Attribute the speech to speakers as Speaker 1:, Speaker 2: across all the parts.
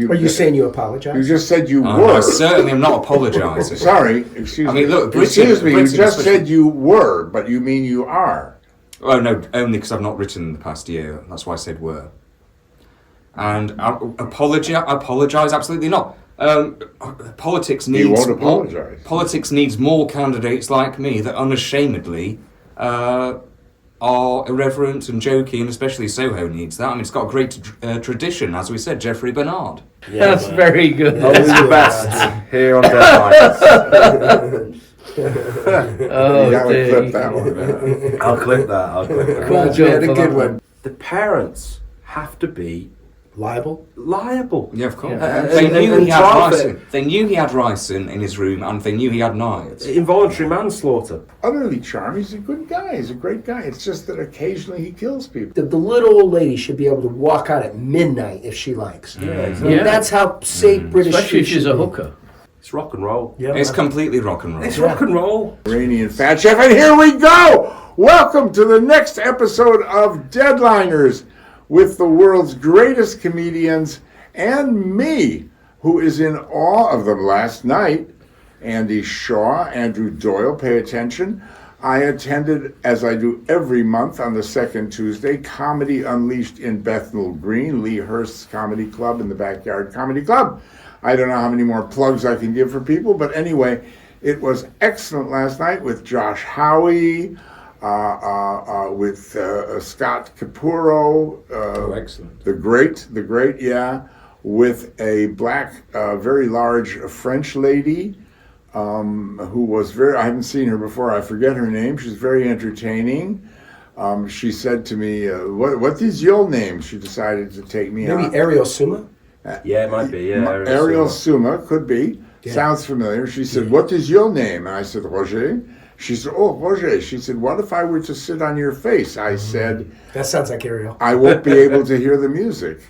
Speaker 1: Are you saying you
Speaker 2: You
Speaker 1: apologize?
Speaker 2: just said you
Speaker 3: I
Speaker 2: were.
Speaker 3: certainly am not apologising.
Speaker 2: Sorry, excuse me.
Speaker 3: I mean, look,
Speaker 2: excuse me, you
Speaker 3: Britain
Speaker 2: just
Speaker 3: especially-
Speaker 2: said you were, but you mean you are.
Speaker 3: Oh no, only because I've not written in the past year. That's why I said were. And apologise? Absolutely not. Politics needs.
Speaker 2: He won't apologise.
Speaker 3: Politics needs more candidates like me that unashamedly are irreverent and jokey, and especially Soho needs that. I mean, it's got a great tradition, as we said, Geoffrey Bernard.
Speaker 4: Yeah, that's very good.
Speaker 5: Only the best here on Deadlines.
Speaker 4: Oh,
Speaker 2: You gotta
Speaker 4: dear.
Speaker 2: clip that one.
Speaker 5: I'll clip that.
Speaker 4: Cool
Speaker 1: You had a
Speaker 4: joke
Speaker 1: good
Speaker 4: for that
Speaker 1: one.
Speaker 5: The parents have to be
Speaker 1: Liable?
Speaker 5: liable.
Speaker 3: Yeah, of course.
Speaker 4: Yeah.
Speaker 3: They knew
Speaker 5: and
Speaker 3: he had
Speaker 5: trial
Speaker 3: rice.
Speaker 5: it.
Speaker 3: They knew he had rice in his room, and they knew he had knives.
Speaker 5: Involuntary manslaughter.
Speaker 2: Utterly charming. He's a good guy. He's a great guy. It's just that occasionally he kills people.
Speaker 1: The little old lady should be able to walk out at midnight if she likes.
Speaker 5: Yeah,
Speaker 1: I mean,
Speaker 5: exactly.
Speaker 4: Yeah.
Speaker 1: that's how safe British
Speaker 4: Especially if
Speaker 1: should
Speaker 4: she's a
Speaker 1: be.
Speaker 4: hooker.
Speaker 5: It's rock and roll.
Speaker 1: Yeah,
Speaker 3: It's completely rock and roll.
Speaker 5: It's rock and roll.
Speaker 2: Iranian Fat Chef, and here we go! Welcome to the next episode of Deadliners with the world's greatest comedians and me, who is in awe of them. Last night, Andy Shaw, Andrew Doyle, pay attention. I attended, as I do every month on the second Tuesday, Comedy Unleashed in Bethnal Green, Lee Hurst's Comedy Club in the Backyard Comedy Club. I don't know how many more plugs I can give for people, but anyway, it was excellent last night with Josh Howie, with Scott Capurro.
Speaker 3: Excellent.
Speaker 2: The great, yeah, with a black, very large French lady who was I haven't seen her before, I forget her name, she's very entertaining. She said to me, what is your name? She decided to take me on.
Speaker 1: Maybe Ariel Suma?
Speaker 5: Yeah, it might be. Yeah,
Speaker 2: Ariel Suma, could be.
Speaker 1: Yeah.
Speaker 2: Sounds familiar. She said, what is your name? And I said, Roger. She said, oh, Roger. She said, what if I were to sit on your face? I said,
Speaker 1: That sounds like Ariel.
Speaker 2: I won't be able to hear the music.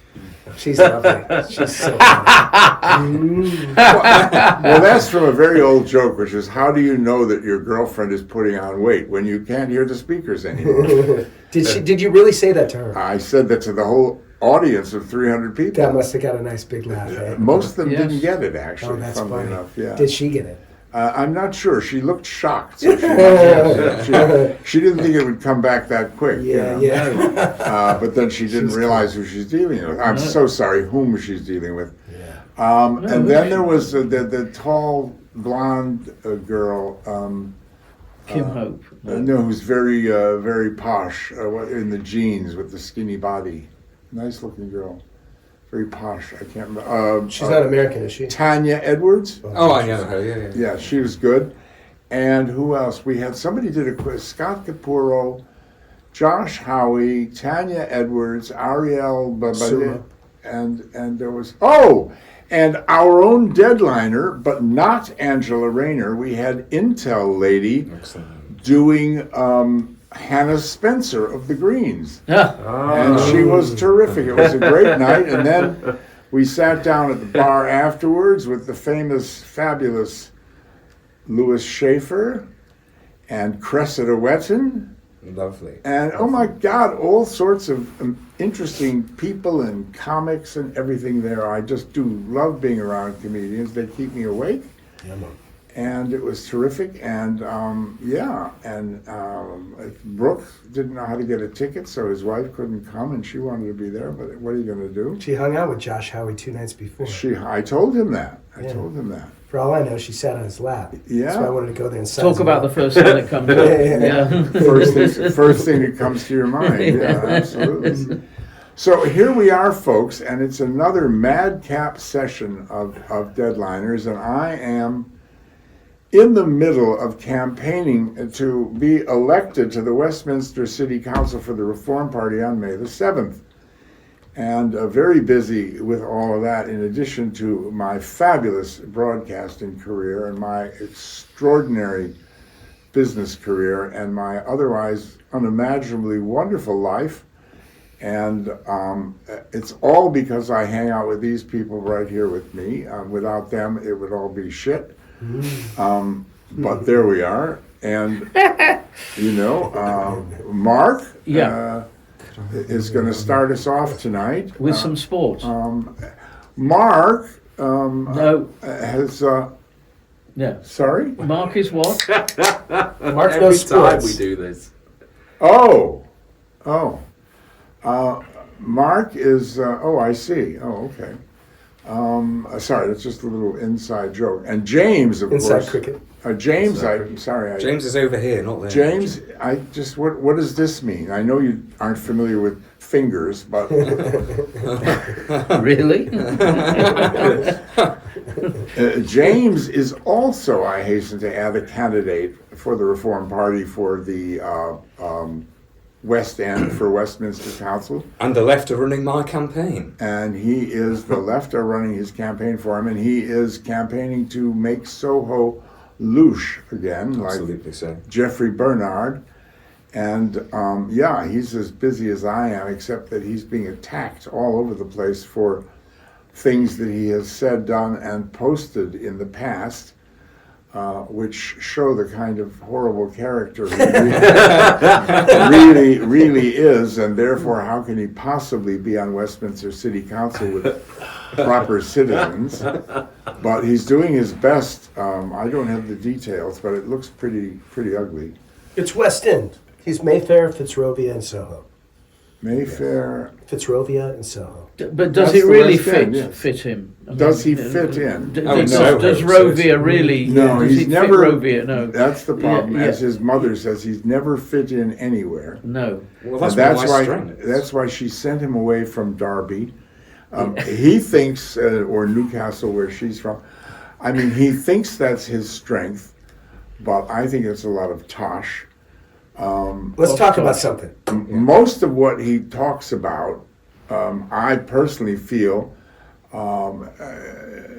Speaker 1: She's lovely. She's so funny.
Speaker 2: Well, that's from a very old joke, which is, how do you know that your girlfriend is putting on weight when you can't hear the speakers anymore?
Speaker 1: Did you really say that to her?
Speaker 2: I said that to the whole audience of 300 people.
Speaker 1: That must have got a nice big laugh. Eh?
Speaker 2: Most of them
Speaker 4: Yes.
Speaker 2: didn't get it, actually,
Speaker 1: Oh, that's
Speaker 2: funnily
Speaker 1: funny.
Speaker 2: enough. Yeah.
Speaker 1: Did she get it?
Speaker 2: I'm not sure. She looked shocked. So she didn't think it would come back that quick. you know.
Speaker 1: Yeah.
Speaker 2: But then she didn't realize who she's dealing with. I'm so sorry whom she's dealing with.
Speaker 1: Yeah.
Speaker 2: And then there was the tall blonde girl.
Speaker 4: Kim Hope.
Speaker 2: No, who's very posh in the jeans with the skinny body. Nice looking girl. Very posh. I can't remember.
Speaker 1: She's not American, is she?
Speaker 2: Tanya Edwards.
Speaker 3: Oh, I know her. Yeah.
Speaker 2: Yeah, she was good. And who else? We had somebody did a quiz. Scott Capurro, Josh Howie, Tanya Edwards, Ariel
Speaker 1: Suma.
Speaker 2: and there was and our own deadliner, but not Angela Rayner. We had Intel lady
Speaker 3: Excellent.
Speaker 2: doing Hannah Spencer of the Greens.
Speaker 4: Yeah.
Speaker 2: And she was terrific. It was a great night. And then we sat down at the bar afterwards with the famous, fabulous Louis Schaefer and Cressida Wetton.
Speaker 3: Lovely.
Speaker 2: And oh my God, all sorts of interesting people and comics and everything there. I just do love being around comedians. They keep me awake.
Speaker 1: Yeah, man.
Speaker 2: And it was terrific, and Brooke didn't know how to get a ticket, so his wife couldn't come, and she wanted to be there, but what are you going to do?
Speaker 1: She hung out with Josh Howie 2 nights before.
Speaker 2: I told him that. I
Speaker 1: Yeah.
Speaker 2: told him that.
Speaker 1: For all I know, she sat on his lap.
Speaker 2: Yeah.
Speaker 1: That's why I wanted to go there and size
Speaker 4: Talk
Speaker 1: him
Speaker 4: about
Speaker 1: up.
Speaker 4: the first thing that comes up.
Speaker 1: Yeah.
Speaker 2: First thing that comes to your mind. Yeah, absolutely. So here we are, folks, and it's another madcap session of Deadliners, and I am in the middle of campaigning to be elected to the Westminster City Council for the Reform Party on May the 7th. And very busy with all of that, in addition to my fabulous broadcasting career and my extraordinary business career and my otherwise unimaginably wonderful life. And it's all because I hang out with these people right here with me. Without them, it would all be shit. But there we are. And, Mark is going to start us off tonight.
Speaker 4: With some sports.
Speaker 2: Mark
Speaker 4: No.
Speaker 2: has.
Speaker 4: Yeah.
Speaker 2: Sorry.
Speaker 4: Mark is what?
Speaker 1: Mark
Speaker 5: Every
Speaker 1: knows
Speaker 5: time
Speaker 1: sports.
Speaker 5: we do this.
Speaker 2: Oh. Mark is. I see. Oh, okay. Sorry, that's just a little inside joke. And James, of
Speaker 1: Inside
Speaker 2: course.
Speaker 1: cricket.
Speaker 2: James, I'm sorry.
Speaker 3: James is over here, not there.
Speaker 2: James, what does this mean? I know you aren't familiar with fingers, but
Speaker 4: Really?
Speaker 2: James is also, I hasten to add, a candidate for the Reform Party for the West End for Westminster Council.
Speaker 3: And the left are running my campaign.
Speaker 2: And the left are running his campaign for him, and he is campaigning to make Soho louche again,
Speaker 3: Absolutely
Speaker 2: like
Speaker 3: so.
Speaker 2: Jeffrey Bernard. And he's as busy as I am, except that he's being attacked all over the place for things that he has said, done, and posted in the past, which show the kind of horrible character he really is, and therefore how can he possibly be on Westminster City Council with proper citizens? But he's doing his best. I don't have the details, but it looks pretty ugly.
Speaker 1: It's West End. He's Mayfair, Fitzrovia, and Soho.
Speaker 2: Mayfair.
Speaker 1: Fitzrovia and Soho.
Speaker 4: But does
Speaker 2: That's
Speaker 4: it
Speaker 2: the
Speaker 4: really
Speaker 2: West End, yes.
Speaker 4: fit him? I
Speaker 2: Does he
Speaker 4: mean,
Speaker 2: fit in?
Speaker 4: Does
Speaker 3: no.
Speaker 4: Rovia really?
Speaker 2: No,
Speaker 4: does
Speaker 2: he's
Speaker 4: he
Speaker 2: never.
Speaker 4: fit Rovia? No.
Speaker 2: That's the problem.
Speaker 4: Yeah,
Speaker 2: As his mother says, he's never fit in anywhere.
Speaker 4: No.
Speaker 3: Well,
Speaker 2: And
Speaker 3: that's,
Speaker 2: why.
Speaker 3: strength.
Speaker 2: That's why she sent him away from Derby. He thinks, or Newcastle, where she's from. I mean, he thinks that's his strength, but I think it's a lot of tosh.
Speaker 1: Let's talk about something.
Speaker 2: Most of what he talks about, I personally feel,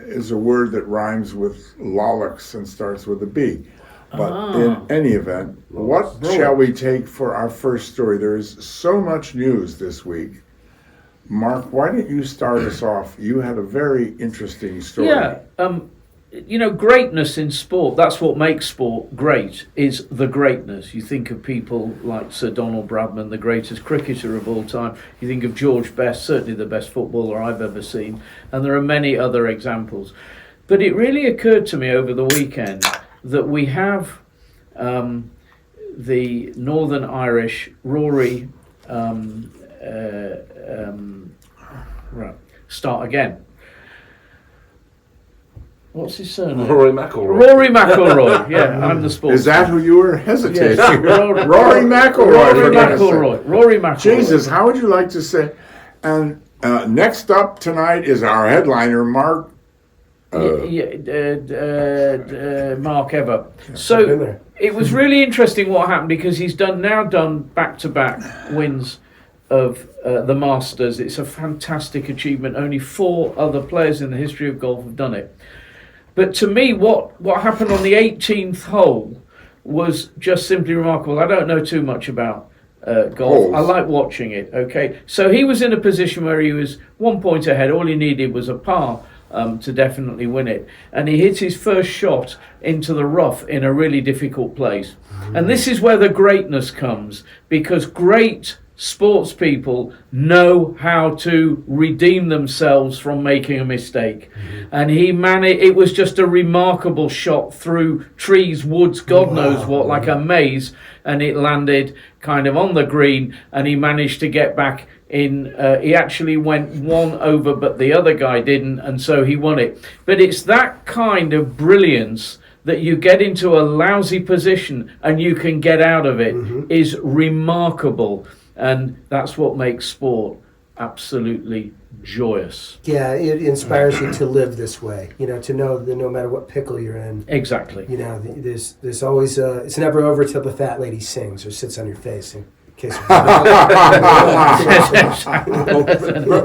Speaker 2: is a word that rhymes with lollocks and starts with a B. But in any event, what shall we take for our first story? There is so much news this week. Mark, why don't you start us off? You had a very interesting story.
Speaker 4: Yeah. Greatness in sport, that's what makes sport great, is the greatness. You think of people like Sir Donald Bradman, the greatest cricketer of all time. You think of George Best, certainly the best footballer I've ever seen. And there are many other examples. But it really occurred to me over the weekend that we have the Northern Irish Rory, start again. What's his surname?
Speaker 5: Rory McIlroy.
Speaker 4: Rory McIlroy. Yeah, I'm the sports.
Speaker 2: Is that who you were hesitating?
Speaker 4: Yes.
Speaker 2: Rory McIlroy.
Speaker 4: Rory
Speaker 2: for goodness sake.
Speaker 4: McIlroy. Rory McIlroy.
Speaker 2: Jesus, how would you like to say? And next up tonight is our headliner, Mark.
Speaker 4: Mark Ever.
Speaker 1: been
Speaker 4: So
Speaker 1: there.
Speaker 4: it was really interesting what happened because he's done back-to-back wins of the Masters. It's a fantastic achievement. Only 4 other players in the history of golf have done it. But to me, what happened on the 18th hole was just simply remarkable. I don't know too much about golf.
Speaker 2: Holes.
Speaker 4: I like watching it, okay? So he was in a position where he was 1 point ahead. All he needed was a par to definitely win it. And he hit his first shot into the rough in a really difficult place. And this is where the greatness comes, because great sports people know how to redeem themselves from making a mistake. And he managed. It was just a remarkable shot through trees, woods, God knows what, like a maze, and it landed kind of on the green, and he managed to get back in. He actually went 1 over, but the other guy didn't, and so he won it. But it's that kind of brilliance that you get into a lousy position and you can get out of it is remarkable. And that's what makes sport absolutely joyous.
Speaker 1: Yeah, it inspires you to live this way. To know that no matter what pickle you're in,
Speaker 4: Exactly.
Speaker 1: there's always it's never over till the fat lady sings or sits on your face. In case
Speaker 3: Well,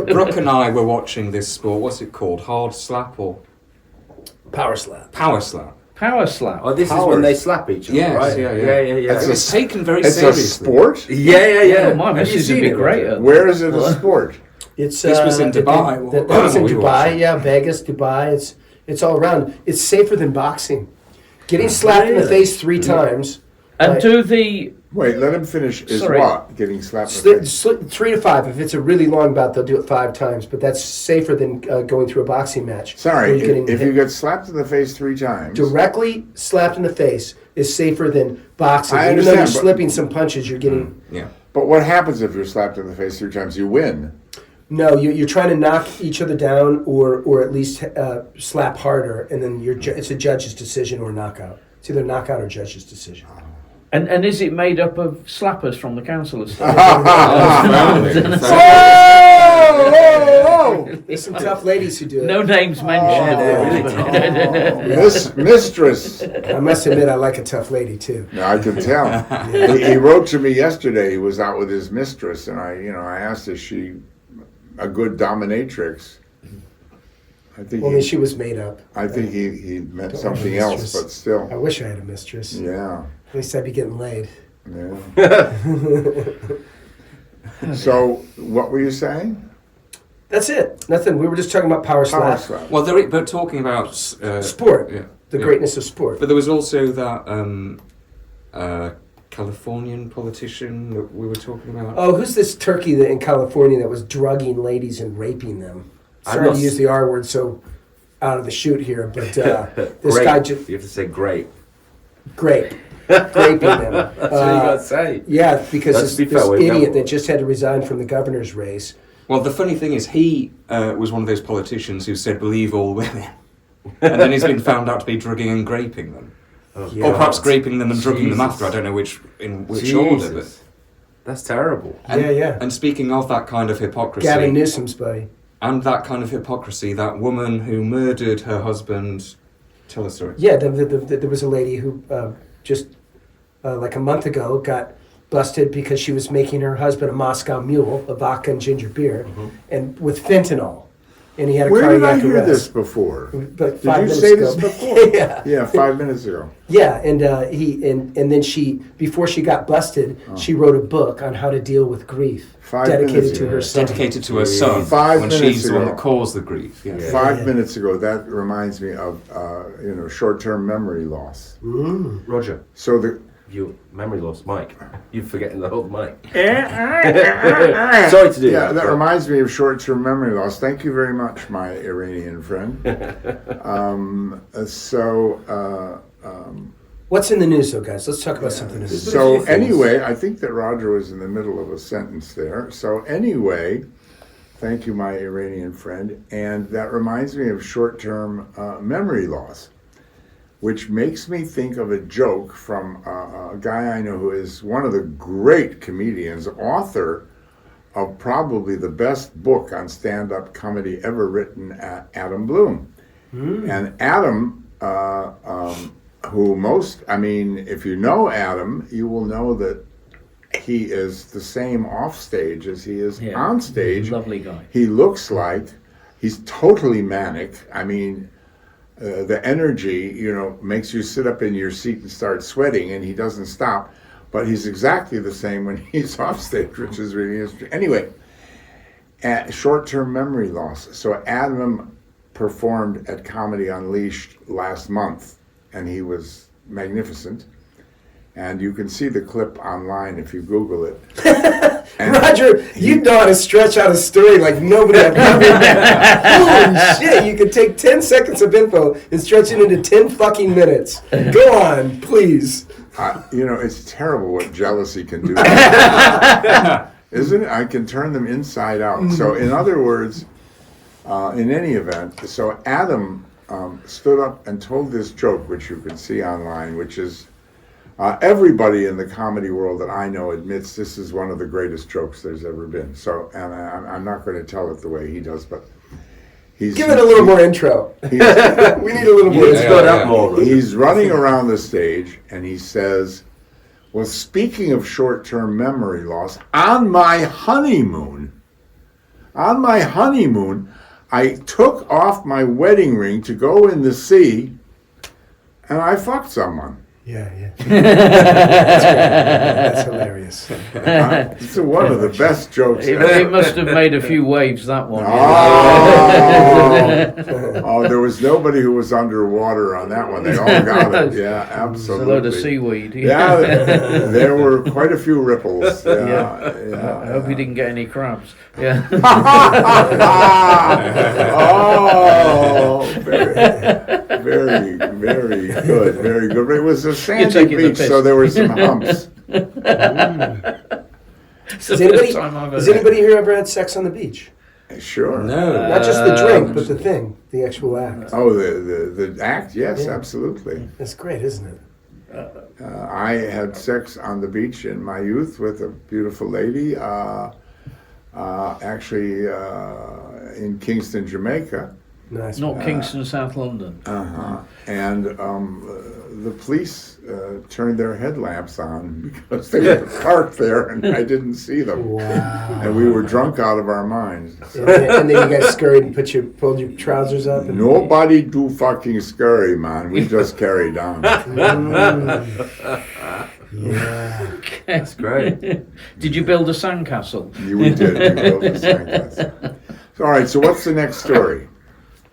Speaker 3: Brooke and I were watching this sport. What's it called? Hard slap or
Speaker 1: power slap.
Speaker 3: power slap?
Speaker 4: Power slap.
Speaker 5: Oh, this is when they slap each other,
Speaker 3: Yes,
Speaker 5: right?
Speaker 3: yeah.
Speaker 5: yeah.
Speaker 3: It's taken very
Speaker 2: It's a
Speaker 3: seriously.
Speaker 2: sport?
Speaker 5: Yeah.
Speaker 4: Oh, my
Speaker 5: Have you
Speaker 4: missus would
Speaker 5: seen
Speaker 4: be
Speaker 5: it,
Speaker 4: great
Speaker 5: Roger?
Speaker 4: at
Speaker 2: Where is it a sport?
Speaker 1: It's
Speaker 3: This was in Dubai.
Speaker 1: That was in
Speaker 3: We were
Speaker 1: Dubai.
Speaker 3: watching.
Speaker 1: Yeah, Vegas, Dubai. It's all around. It's safer than boxing. Getting slapped in the
Speaker 5: Really?
Speaker 1: face 3 times.
Speaker 4: And
Speaker 1: Right.
Speaker 4: do the
Speaker 2: Wait, let him finish. Is
Speaker 4: Sorry.
Speaker 2: what? Getting slapped in the face?
Speaker 1: 3 to 5. If it's a really long bout, they'll do it 5 times. But that's safer than going through a boxing match.
Speaker 2: Sorry,
Speaker 1: where you're getting
Speaker 2: if
Speaker 1: hit.
Speaker 2: you get slapped in the face 3 times.
Speaker 1: Directly slapped in the face is safer than boxing.
Speaker 2: I
Speaker 1: Even though you're
Speaker 2: understand, but-
Speaker 1: slipping some punches, you're getting...
Speaker 3: Yeah.
Speaker 2: But what happens if you're slapped in the face 3 times? You win.
Speaker 1: No, you're trying to knock each other down or at least slap harder, and then it's a judge's decision or knockout. It's either knockout or judge's decision.
Speaker 4: And is it made up of slappers from the council estate?
Speaker 2: Oh!
Speaker 1: There's some tough ladies who do it.
Speaker 4: No names mentioned.
Speaker 2: Mistress.
Speaker 1: I must admit, I like a tough lady too.
Speaker 2: No, I can tell. He wrote to me yesterday. He was out with his mistress, and I asked, is she a good dominatrix? I think
Speaker 1: Only she was made up.
Speaker 2: I think he meant
Speaker 1: Don't
Speaker 2: something
Speaker 1: have a
Speaker 2: else,
Speaker 1: mistress.
Speaker 2: but still.
Speaker 1: I wish I had a mistress.
Speaker 2: Yeah.
Speaker 1: At least I'd be getting laid.
Speaker 2: Yeah. So, what were you saying?
Speaker 1: That's it. Nothing. We were just talking about power
Speaker 2: Power
Speaker 1: slap.
Speaker 2: slap.
Speaker 3: Well, but talking about
Speaker 1: Sport.
Speaker 3: Yeah.
Speaker 1: The
Speaker 3: Yeah.
Speaker 1: greatness of sport.
Speaker 3: But there was also that Californian politician that we were talking about.
Speaker 1: Oh, who's this turkey that in California that was drugging ladies and raping them?
Speaker 5: I'm
Speaker 1: Sorry
Speaker 5: not
Speaker 1: to
Speaker 5: s-
Speaker 1: use the R word so out of the chute here, but this
Speaker 5: Great.
Speaker 1: guy just
Speaker 5: You have to say great.
Speaker 1: graping them.
Speaker 5: That's what you got to say.
Speaker 1: Yeah, because
Speaker 5: Let's
Speaker 1: this
Speaker 5: be fair with
Speaker 1: idiot
Speaker 5: them.
Speaker 1: that just had to resign from the governor's race.
Speaker 3: Well, the funny thing is, he was one of those politicians who said, "Believe all women," and then he's been found out to be drugging and graping them,
Speaker 1: Yeah.
Speaker 3: or perhaps graping them and drugging them
Speaker 5: Jesus.
Speaker 3: after. I don't know which order. But
Speaker 5: Jesus. That's terrible.
Speaker 3: and,
Speaker 1: Yeah.
Speaker 3: And speaking of that kind of hypocrisy,
Speaker 1: Gavin Newsom's buddy.
Speaker 3: and that kind of hypocrisy, that woman who murdered her husband. Tell us, story.
Speaker 1: Yeah, there was a lady who just like a month ago got busted because she was making her husband a Moscow Mule, a vodka and ginger beer, and with fentanyl, and he had a
Speaker 2: Where did I
Speaker 1: cardiac
Speaker 2: hear
Speaker 1: arrest.
Speaker 2: this before?
Speaker 1: But
Speaker 2: Did
Speaker 1: 5
Speaker 2: you
Speaker 1: minutes
Speaker 2: say
Speaker 1: ago.
Speaker 2: this before?
Speaker 1: Yeah.
Speaker 2: Yeah, 5 minutes ago.
Speaker 1: Yeah, and then she, before she got busted, she wrote a book on how to deal with grief,
Speaker 2: 5
Speaker 1: dedicated
Speaker 2: minutes
Speaker 1: to
Speaker 2: ago.
Speaker 1: her son.
Speaker 3: Dedicated to her son
Speaker 2: 5
Speaker 3: when
Speaker 2: minutes
Speaker 3: she's the one
Speaker 2: ago.
Speaker 3: that caused the grief. Yeah.
Speaker 5: Yeah.
Speaker 2: 5 minutes ago, that reminds me of short-term memory loss.
Speaker 5: Roger,
Speaker 2: So the
Speaker 5: your memory loss, Mike. You're forgetting the whole mic. Sorry to do
Speaker 2: yeah,
Speaker 5: that.
Speaker 2: that
Speaker 5: but-
Speaker 2: reminds me of short-term memory loss. Thank you very much, my Iranian friend.
Speaker 1: What's in the news, though, guys? Let's talk about something in the news.
Speaker 2: So anyway, I think that Roger was in the middle of a sentence there. So anyway, thank you, my Iranian friend. And that reminds me of short-term memory loss, which makes me think of a joke from a guy I know who is one of the great comedians, author of probably the best book on stand-up comedy ever written, Adam Bloom. And Adam, if you know Adam, you will know that he is the same off stage as he is on stage.
Speaker 4: Lovely guy.
Speaker 2: He looks like he's totally manic. I mean, the energy, makes you sit up in your seat and start sweating, and he doesn't stop. But he's exactly the same when he's off stage, which is really interesting. Anyway, short-term memory loss. So Adam performed at Comedy Unleashed last month, and he was magnificent. And you can see the clip online if you Google it. And
Speaker 1: Roger, you know how to stretch out a story like nobody I've ever. Holy shit! You could take 10 seconds of info and stretch it into 10 fucking minutes. Go on, please.
Speaker 2: it's terrible what jealousy can do. Isn't it? I can turn them inside out. So, in other words, in any event, so Adam stood up and told this joke, which you can see online, which is everybody in the comedy world that I know admits this is one of the greatest jokes there's ever been. So, and I'm not going to tell it the way he does, but he's...
Speaker 1: Give it a little more intro. We need a little more
Speaker 5: It's
Speaker 1: intro.
Speaker 5: got up more. Roger.
Speaker 2: He's running around the stage and he says, well, speaking of short-term memory loss, on my honeymoon, I took off my wedding ring to go in the sea and I fucked someone.
Speaker 1: Yeah, yeah. That's hilarious.
Speaker 2: It's one of the best jokes
Speaker 4: It
Speaker 2: ever.
Speaker 4: must have made a few waves, that one.
Speaker 2: Oh, there was nobody who was underwater on that one. They all got it. Yeah,
Speaker 4: It's a
Speaker 2: absolutely.
Speaker 4: load of seaweed.
Speaker 2: Yeah, there were quite a few ripples. Yeah,
Speaker 4: I hope you didn't get any crabs. Yeah.
Speaker 2: Oh, very, very good, very good. It was a sandy
Speaker 4: taking the
Speaker 2: beach,
Speaker 4: piss.
Speaker 2: so there were some humps.
Speaker 4: It's
Speaker 1: Has
Speaker 4: the
Speaker 1: anybody,
Speaker 4: first time I've
Speaker 1: has
Speaker 4: heard
Speaker 1: anybody here ever had sex on the beach?
Speaker 2: Sure.
Speaker 3: No.
Speaker 1: Not just the drink, but the thing, the actual act.
Speaker 2: Oh, the act? Yes,
Speaker 1: Yeah.
Speaker 2: absolutely.
Speaker 1: That's great, isn't it?
Speaker 2: I had sex on the beach in my youth with a beautiful lady. Actually, in Kingston, Jamaica.
Speaker 1: Nice.
Speaker 4: Not Kingston, South London.
Speaker 2: And the police turned their headlamps on because they were parked there and I didn't see them.
Speaker 1: Wow.
Speaker 2: And we were drunk out of our minds. So
Speaker 1: And then you guys scurried and pulled your trousers up. And,
Speaker 2: nobody do fucking scurry, man. We just carried on.
Speaker 1: yeah.
Speaker 5: That's great.
Speaker 4: Did you build a sandcastle?
Speaker 2: We did. We built a sandcastle. All right, so what's the next story?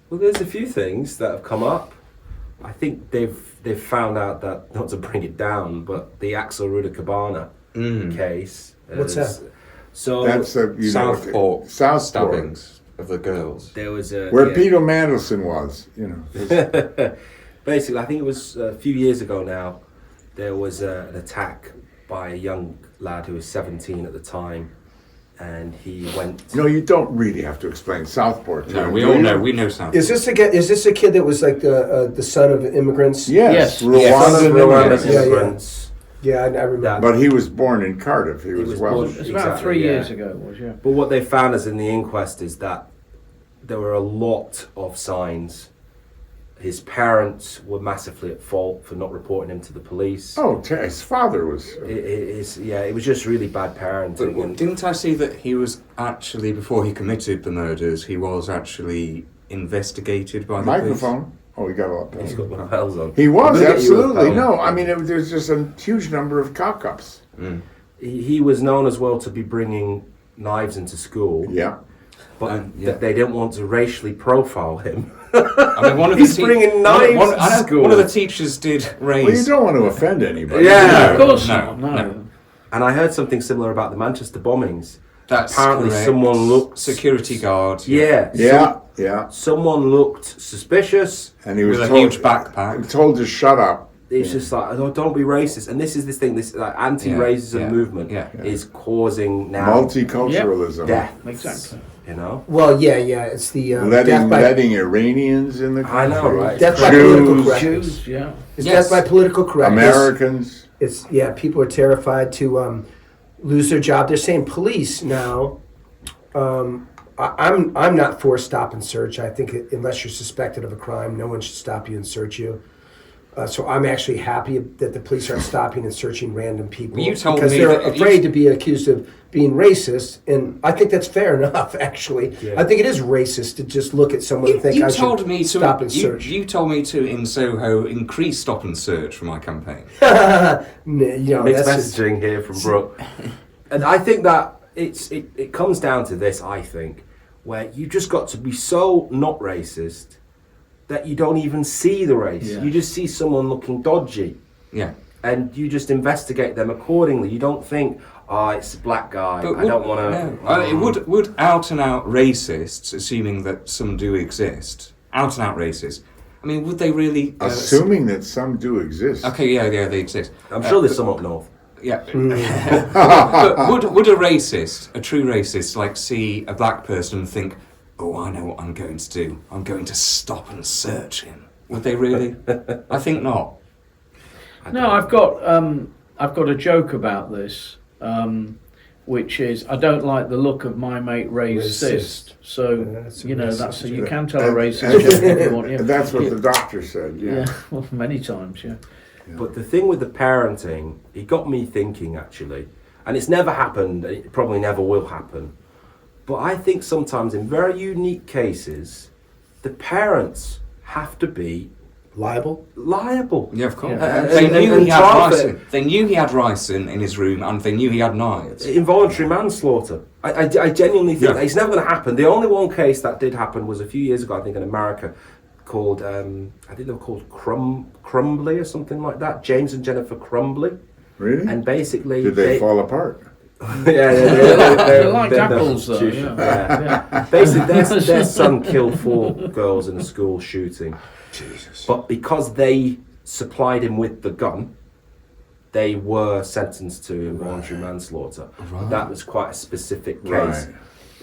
Speaker 5: Well, there's a few things that have come up. I think they've found out that, not to bring it down, but the Axel Rudacabana case.
Speaker 1: What's that?
Speaker 5: So
Speaker 2: That's
Speaker 3: Southport
Speaker 2: Southport,
Speaker 3: stabbings of the girls.
Speaker 5: there was a
Speaker 2: where
Speaker 5: yeah.
Speaker 2: Peter Mandelson was. You know.
Speaker 5: Basically, I think it was a few years ago now. There was an attack by a young lad who was 17 at the time, and he went.
Speaker 2: No, you don't really have to explain Southport.
Speaker 3: No,
Speaker 2: do
Speaker 3: we
Speaker 2: you?
Speaker 3: all know. We know Southport.
Speaker 1: Is this a kid that was like the son of immigrants?
Speaker 2: Yes,
Speaker 4: Yes.
Speaker 2: Rwandan
Speaker 5: Rwandan
Speaker 2: immigrants.
Speaker 1: Yeah, yeah.
Speaker 5: immigrants.
Speaker 1: Yeah, I remember.
Speaker 2: But he was born in Cardiff. He was
Speaker 5: was
Speaker 2: Welsh.
Speaker 5: born-
Speaker 4: It's about
Speaker 5: Exactly,
Speaker 4: 3
Speaker 5: yeah.
Speaker 4: years ago, it was, yeah.
Speaker 5: But what they found as in the inquest is that there were a lot of signs. His parents were massively at fault for not reporting him to the police.
Speaker 2: Oh, his father was.
Speaker 5: It was just really bad parenting.
Speaker 3: But
Speaker 5: And
Speaker 3: didn't I see that he was actually, before he committed the murders, he was actually investigated by the
Speaker 2: Microphone. Oh, he got all up.
Speaker 5: he's got the bells on.
Speaker 2: He was,
Speaker 5: I'm gonna get you a
Speaker 2: absolutely.
Speaker 5: bell.
Speaker 2: No, I mean, there's just a huge number of cock-ups.
Speaker 5: He was known as well to be bringing knives into school,
Speaker 2: Yeah.
Speaker 5: but
Speaker 3: yeah.
Speaker 5: they didn't want to racially profile him.
Speaker 3: I mean, one of
Speaker 5: He's
Speaker 3: the
Speaker 5: bringing knives
Speaker 3: one,
Speaker 5: to school.
Speaker 3: One of the teachers did raise.
Speaker 2: Well, you don't want to offend anybody.
Speaker 5: Yeah.
Speaker 4: Of course
Speaker 3: no,
Speaker 4: not, no.
Speaker 5: And I heard something similar about the Manchester bombings.
Speaker 3: That's
Speaker 5: Apparently
Speaker 3: correct.
Speaker 5: someone looked-
Speaker 3: security guard.
Speaker 5: Yeah.
Speaker 2: Yeah.
Speaker 5: Someone looked suspicious.
Speaker 2: And he was
Speaker 3: With a
Speaker 2: told,
Speaker 3: huge backpack.
Speaker 2: told to shut up.
Speaker 5: It's just like, oh, don't be racist. And this is this thing, this like, anti-racism
Speaker 3: Yeah,
Speaker 5: movement
Speaker 3: yeah.
Speaker 5: is causing now
Speaker 2: Multiculturalism.
Speaker 5: death.
Speaker 4: Exactly.
Speaker 5: You know?
Speaker 1: Well, yeah. It's the death by
Speaker 2: Letting Iranians in the country.
Speaker 5: I know, right?
Speaker 1: death by
Speaker 2: Jews.
Speaker 1: political correctness.
Speaker 4: Jews, yeah.
Speaker 1: It's
Speaker 3: Yes.
Speaker 1: death by political correctness.
Speaker 2: Americans.
Speaker 1: It's people are terrified to lose their job. They're saying police now. I'm not for stop and search. I think unless you're suspected of a crime, no one should stop you and search you. So I'm actually happy that the police aren't stopping and searching random people
Speaker 3: You told
Speaker 1: because
Speaker 3: me
Speaker 1: they're
Speaker 3: that
Speaker 1: afraid to be accused of being racist, and I think that's fair enough. Actually,
Speaker 5: Yeah.
Speaker 1: I think it is racist to just look at someone and think I should stop and search.
Speaker 3: You told me to in Soho increase stop and search for my campaign.
Speaker 5: Mixed
Speaker 1: That's just-
Speaker 5: messaging here from Brooke. And I think that it comes down to this, I think, where you just got to be so not racist that you don't even see the race.
Speaker 4: Yeah.
Speaker 5: You just see someone looking dodgy.
Speaker 3: Yeah.
Speaker 5: And you just investigate them accordingly. You don't think, oh, it's a black guy. I don't want to.
Speaker 3: No. Would out and out racists, assuming that some do exist, out and out racists, I mean, would they really?
Speaker 2: Assuming that some do exist.
Speaker 3: Okay, yeah, they exist.
Speaker 5: I'm sure there's some up north.
Speaker 3: Yeah. But would a racist, a true racist, like see a black person and think, oh, I know what I'm going to do. I'm going to stop and search him. Would they really? I think not.
Speaker 4: No, I've got a joke about this, which is I don't like the look of my mate Ray's
Speaker 1: Racist.
Speaker 4: cyst. So
Speaker 1: that's a
Speaker 4: you know
Speaker 1: racist
Speaker 4: that's you
Speaker 1: joke.
Speaker 4: can tell a
Speaker 2: And-
Speaker 4: racist joke if you want. Yeah.
Speaker 2: That's what
Speaker 4: Yeah.
Speaker 2: the doctor said.
Speaker 4: Yeah,
Speaker 2: Yeah.
Speaker 4: well, many times, yeah.
Speaker 5: But the thing with the parenting, it got me thinking actually, and it's never happened, it probably never will happen. But I think sometimes in very unique cases, the parents have to be
Speaker 1: Liable?
Speaker 5: Liable.
Speaker 3: Yeah, of course.
Speaker 4: Yeah.
Speaker 3: They knew
Speaker 5: and
Speaker 3: he had
Speaker 5: trial
Speaker 3: rice.
Speaker 5: for-
Speaker 3: They knew he had rice in his room, and they knew he had knives.
Speaker 5: Involuntary manslaughter. I genuinely think
Speaker 3: Yeah.
Speaker 5: that it's never going to happen. The only one case that did happen was a few years ago, I think, in America, called I think they were called Crumbly or something like that. James and Jennifer Crumbly,
Speaker 2: Really?
Speaker 5: and basically
Speaker 2: Did they fall apart?
Speaker 4: They're like apples, though. Yeah.
Speaker 5: Basically, their son killed 4 girls in a school shooting.
Speaker 2: Jesus.
Speaker 5: But because they supplied him with the gun, they were sentenced to involuntary manslaughter.
Speaker 3: Right.
Speaker 5: That was quite a specific case.
Speaker 2: Right.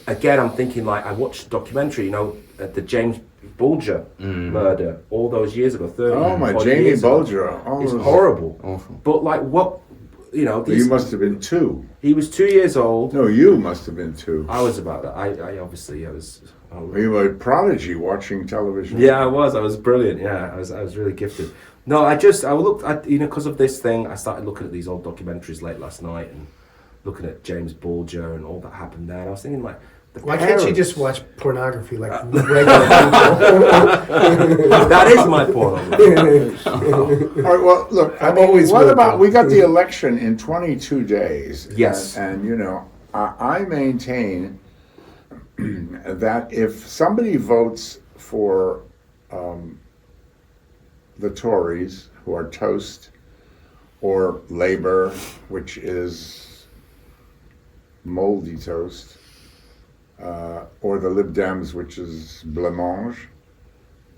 Speaker 5: Again, I'm thinking like I watched a documentary, the James Bulger murder all those years ago, 30
Speaker 2: Oh, my
Speaker 5: odd
Speaker 2: Jamie
Speaker 5: years ago.
Speaker 2: Bulger. Oh,
Speaker 5: It's
Speaker 2: it was
Speaker 5: horrible.
Speaker 3: Awful.
Speaker 5: But like what,
Speaker 2: You
Speaker 5: these,
Speaker 2: must have been 2.
Speaker 5: he was 2 years old.
Speaker 2: No, you must have been 2.
Speaker 5: I was about that. I obviously I was.
Speaker 2: You were a prodigy watching television.
Speaker 5: Yeah, I was brilliant. Yeah, I was really gifted. No, I looked at, because of this thing, I started looking at these old documentaries late last night and looking at James Bulger and all that happened there. And I was thinking like,
Speaker 1: Why can't you just watch pornography like regular people?
Speaker 5: that is my pornography.
Speaker 2: All right, well, look,
Speaker 1: I'm always
Speaker 2: what
Speaker 1: with
Speaker 2: about,
Speaker 1: you.
Speaker 2: we got the election in 22 days.
Speaker 5: Yes.
Speaker 2: And I maintain that if somebody votes for the Tories, who are toast, or Labour, which is moldy toast, or the Lib Dems, which is blancmange,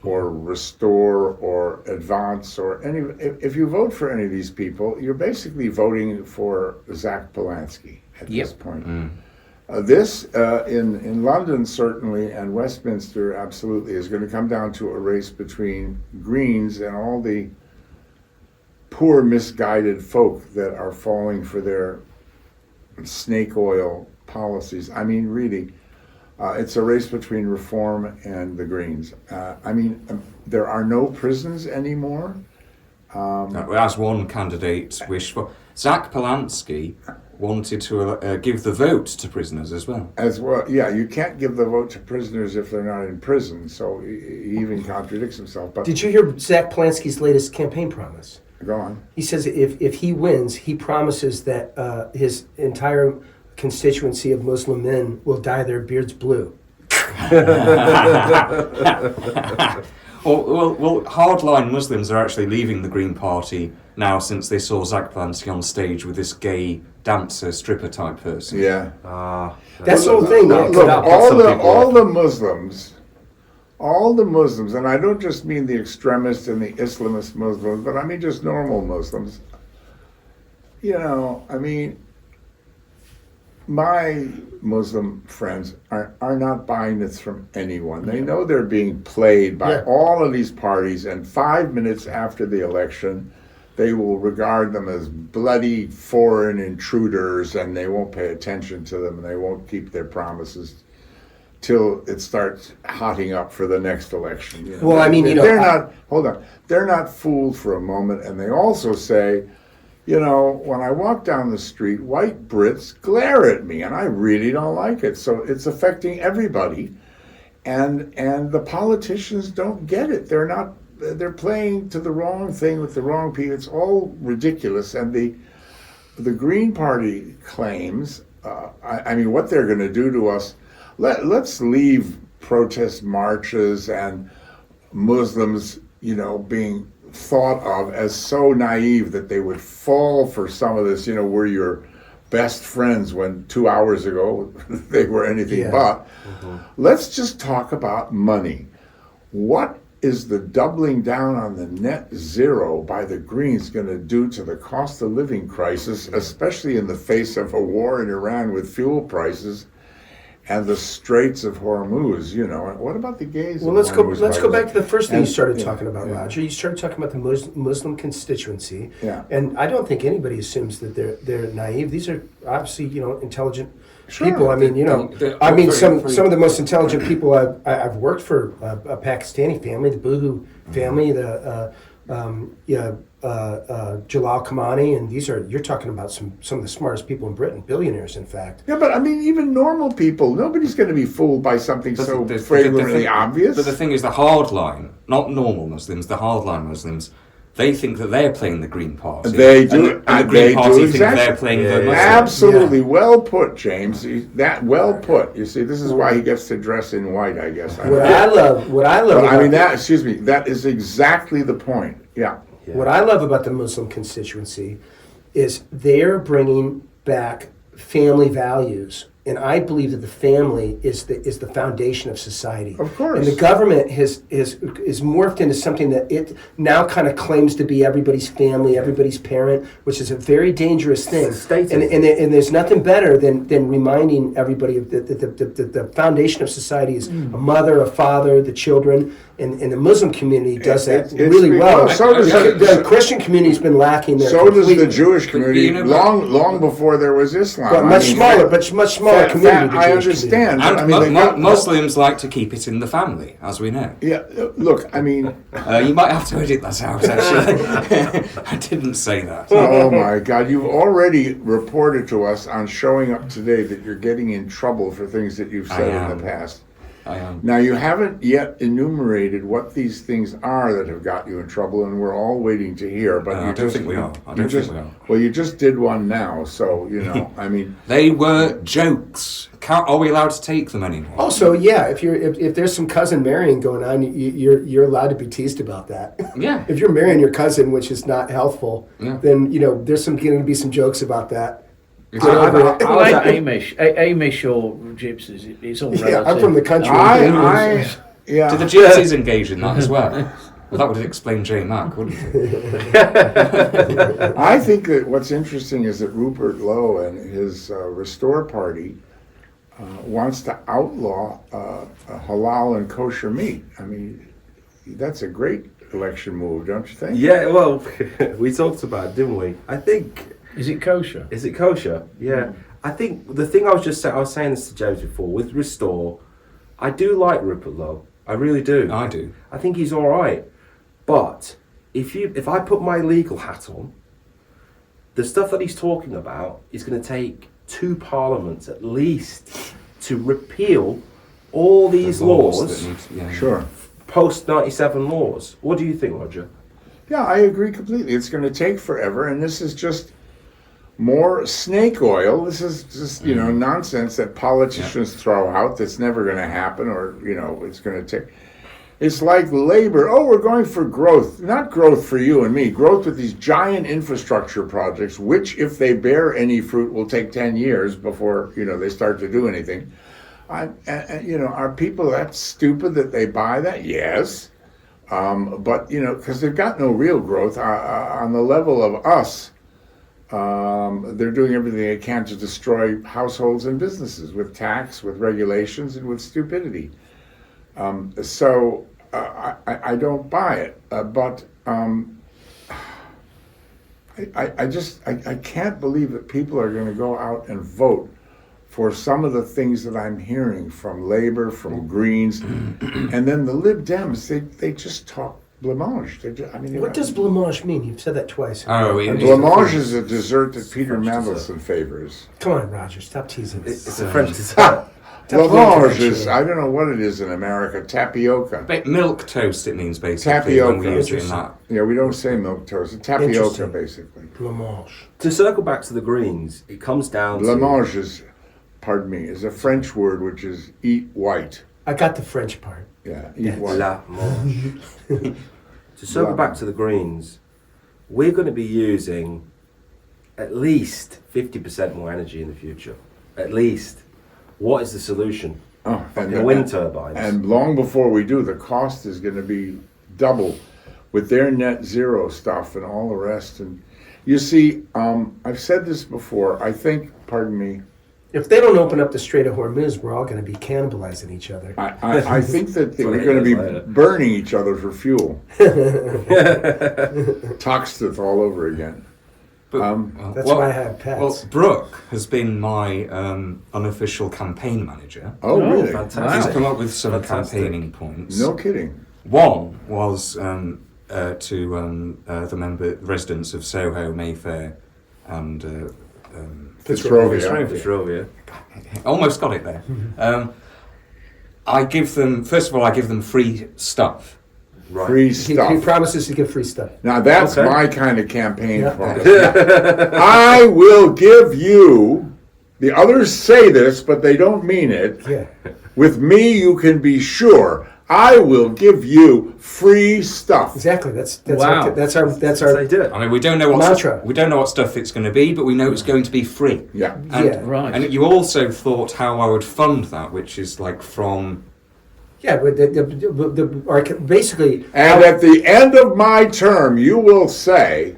Speaker 2: or Restore, or Advance, or if you vote for any of these people, you're basically voting for Zach Polanski at this point. This, in London certainly, and Westminster absolutely, is going to come down to a race between Greens and all the poor, misguided folk that are falling for their snake oil policies. I mean, really, it's a race between Reform and the Greens. There are no prisons anymore.
Speaker 3: As one candidate wished for, Zach Polanski wanted to give the vote to prisoners as well.
Speaker 2: As well, yeah, you can't give the vote to prisoners if they're not in prison, so he even contradicts himself. But
Speaker 1: Did you hear Zach Polanski's latest campaign promise?
Speaker 2: go on.
Speaker 1: He says if he wins, he promises that his entire constituency of Muslim men will dye their beards blue.
Speaker 3: Well, hardline Muslims are actually leaving the Green Party now since they saw Zach Polanski on stage with this gay dancer, stripper type person.
Speaker 2: Yeah.
Speaker 1: That's the whole thing.
Speaker 2: Look,
Speaker 1: Look,
Speaker 2: all the Muslims, and I don't just mean the extremist and the Islamist Muslims, but I mean just normal Muslims. My Muslim friends are not buying this from anyone. They know they're being played by all of these parties, and 5 minutes after the election, they will regard them as bloody foreign intruders, and they won't pay attention to them, and they won't keep their promises till it starts hotting up for the next election.
Speaker 1: Well, I mean,
Speaker 2: they're not. Hold on, they're not fooled for a moment, and they also say, when I walk down the street, white Brits glare at me, and I really don't like it. So it's affecting everybody, and the politicians don't get it. They're playing to the wrong thing with the wrong people. It's all ridiculous. And the Green Party claims, what they're going to do to us. Let's leave protest marches and Muslims, being thought of as so naive that they would fall for some of this, we're your best friends when 2 hours ago they were anything but. Let's just talk about money. What is the doubling down on the net zero by the Greens going to do to the cost of living crisis, especially in the face of a war in Iran with fuel prices and the Straits of Hormuz? What about the gays?
Speaker 1: Well, let's go back to the first thing you started
Speaker 2: Yeah,
Speaker 1: talking about,
Speaker 2: yeah.
Speaker 1: Roger. You started talking about the Muslim constituency,
Speaker 2: Yeah.
Speaker 1: and I don't think anybody assumes that they're naive. These are obviously intelligent
Speaker 2: Sure.
Speaker 1: people. I mean,
Speaker 3: They're
Speaker 1: some
Speaker 3: very-
Speaker 1: of the most intelligent people I've worked for. A Pakistani family, the Boohoo family, the Jalal Khamenei, and you're talking about some of the smartest people in Britain, billionaires, in fact.
Speaker 2: Yeah, but I mean, even normal people, nobody's going to be fooled by something so
Speaker 3: the
Speaker 2: flagrantly
Speaker 3: thing-
Speaker 2: obvious.
Speaker 3: But the thing is, the hardline, not normal Muslims, the hardline Muslims, they think that they're playing the Green Party.
Speaker 2: They do,
Speaker 3: And the
Speaker 2: they
Speaker 3: Green
Speaker 2: do
Speaker 3: Party think
Speaker 2: exactly.
Speaker 3: they're playing
Speaker 5: Yeah,
Speaker 3: the
Speaker 5: yeah.
Speaker 3: Muslims.
Speaker 2: Absolutely, well put, James. That well put. You see, this is why he gets to dress in white, I guess.
Speaker 1: What I love
Speaker 2: But
Speaker 1: about
Speaker 2: I mean, excuse me, that is exactly the point. Yeah.
Speaker 1: what I love about the Muslim constituency is they're bringing back family values, and I believe that the family is the foundation of society.
Speaker 2: Of course.
Speaker 1: And the government is morphed into something that it now kind of claims to be everybody's family, everybody's parent, which is a very dangerous thing.
Speaker 5: Status.
Speaker 1: And there's nothing better than reminding everybody of that the foundation of society is a mother, a father, the children, and the Muslim community does that
Speaker 2: It's
Speaker 1: really well.
Speaker 2: so does
Speaker 1: The Christian community's been lacking there.
Speaker 2: So does the
Speaker 1: completely.
Speaker 2: Jewish community,
Speaker 3: you know,
Speaker 2: long before there was Islam.
Speaker 1: But
Speaker 2: I
Speaker 1: much
Speaker 2: mean,
Speaker 1: smaller, but much smaller community. the
Speaker 2: I
Speaker 1: Jewish
Speaker 2: understand.
Speaker 3: And
Speaker 2: I mean, they got-
Speaker 3: Muslims like to keep it in the family, as we know.
Speaker 2: Yeah, look, I mean,
Speaker 3: You might have to edit that out, actually. I didn't say that.
Speaker 2: oh my God, you've already reported to us on showing up today that you're getting in trouble for things that you've said in
Speaker 3: am.
Speaker 2: the past.
Speaker 3: I am.
Speaker 2: Now, you haven't yet enumerated what these things are that have got you in trouble, and we're all waiting to hear. But
Speaker 3: I
Speaker 2: you
Speaker 3: don't
Speaker 2: just,
Speaker 3: think we are. I
Speaker 2: you
Speaker 3: don't
Speaker 2: just,
Speaker 3: think we are.
Speaker 2: Well, you just did one now, so you know. I mean,
Speaker 3: They were jokes. Are we allowed to take them anymore?
Speaker 1: Also, yeah, if there's some cousin marrying going on, you're allowed to be teased about that.
Speaker 3: Yeah.
Speaker 1: If you're marrying your cousin, which is not healthful,
Speaker 3: Yeah.
Speaker 1: then there's going to be some jokes about that.
Speaker 4: Like Amish, Amish or gypsies, it's all relative.
Speaker 1: Yeah, I'm from the country.
Speaker 2: yeah.
Speaker 3: Did the gypsies engage in that as well? Well, that would explain J. Mac, wouldn't it?
Speaker 2: I think that what's interesting is that Rupert Lowe and his Restore Party wants to outlaw halal and kosher meat. I mean, that's a great election move, don't you think?
Speaker 5: Yeah, well, we talked about it, didn't we? I think.
Speaker 4: Is it kosher?
Speaker 5: Is it kosher? Yeah. I think the thing I was saying this to James before, with Restore, I do like Rupert Lowe. I really do.
Speaker 3: I do.
Speaker 5: I think he's all right. But if I put my legal hat on, the stuff that he's talking about is going to take 2 parliaments at least to repeal all these laws,
Speaker 2: Sure.
Speaker 5: post 97 laws. What do you think, Roger?
Speaker 2: Yeah, I agree completely. It's going to take forever, and this is just more snake oil. This is just, nonsense that politicians throw out that's never going to happen, or, it's going to take. It's like labor. Oh, we're going for growth. Not growth for you and me. Growth with these giant infrastructure projects, which, if they bear any fruit, will take 10 years before, they start to do anything. Are people that stupid that they buy that? Yes. But, because they've got no real growth on the level of us. They're doing everything they can to destroy households and businesses with tax, with regulations, and with stupidity. So I don't buy it. But I can't believe that people are going to go out and vote for some of the things that I'm hearing from Labour, from Greens, and then the Lib Dems. They just talk blancmange.
Speaker 1: What does blancmange mean? You've said that twice.
Speaker 2: Blancmange is a dessert that Peter Mandelson favors.
Speaker 1: Come on, Roger, stop teasing.
Speaker 5: It's a French dessert.
Speaker 2: Blancmange is, I don't know what it is in America, tapioca.
Speaker 3: Milk toast, it means, basically.
Speaker 2: Tapioca.
Speaker 3: When we use it in that.
Speaker 2: Yeah, we don't say milk toast. It's tapioca,
Speaker 1: Interesting.
Speaker 2: basically.
Speaker 1: Blancmange.
Speaker 5: To circle back to the Greens, it comes down to...
Speaker 2: Blancmange is a French word which is eat white.
Speaker 1: I got the French part.
Speaker 2: Yeah, eat white.
Speaker 5: Blancmange. To circle back to the Greens, we're going to be using at least 50% more energy in the future. At least. What is the solution? Wind turbines.
Speaker 2: And long before we do, the cost is going to be double with their net zero stuff and all the rest. And you see, I've said this before. I think, pardon me,
Speaker 1: If they don't open up the Strait of Hormuz, we're all going to be cannibalizing each other.
Speaker 2: I think that
Speaker 5: what
Speaker 2: we're
Speaker 5: it
Speaker 2: going to
Speaker 5: is
Speaker 2: be
Speaker 5: later.
Speaker 2: burning each other for fuel. Toxic all over again.
Speaker 1: That's why I have pets.
Speaker 3: Well, Brooke has been my unofficial campaign manager.
Speaker 2: Oh, really?
Speaker 5: fantastic.
Speaker 3: He's come up with some
Speaker 5: Fantastic.
Speaker 3: campaigning points.
Speaker 2: No kidding.
Speaker 3: One was the residents of Soho, Mayfair, and
Speaker 2: Fitzrovia.
Speaker 3: almost got it there. I give them free stuff.
Speaker 5: Right.
Speaker 2: Free
Speaker 1: He
Speaker 2: stuff.
Speaker 1: promises to give free stuff.
Speaker 2: Now that's
Speaker 5: Okay.
Speaker 2: my kind of campaign
Speaker 1: Yeah.
Speaker 2: promise. I will give you. The others say this, but they don't mean it.
Speaker 1: Yeah.
Speaker 2: With me, you can be sure. I will give you free stuff.
Speaker 1: Exactly. That's
Speaker 4: Wow.
Speaker 1: that's our
Speaker 5: So they do it.
Speaker 3: I mean, we don't know what
Speaker 1: Mantra.
Speaker 3: we don't know what stuff it's going to be, but we know it's going to be free.
Speaker 2: Yeah.
Speaker 3: And,
Speaker 1: Yeah.
Speaker 4: Right.
Speaker 3: And you also thought how I would fund that, which is like from.
Speaker 1: Yeah, but basically,
Speaker 2: And at the end of my term, you will say,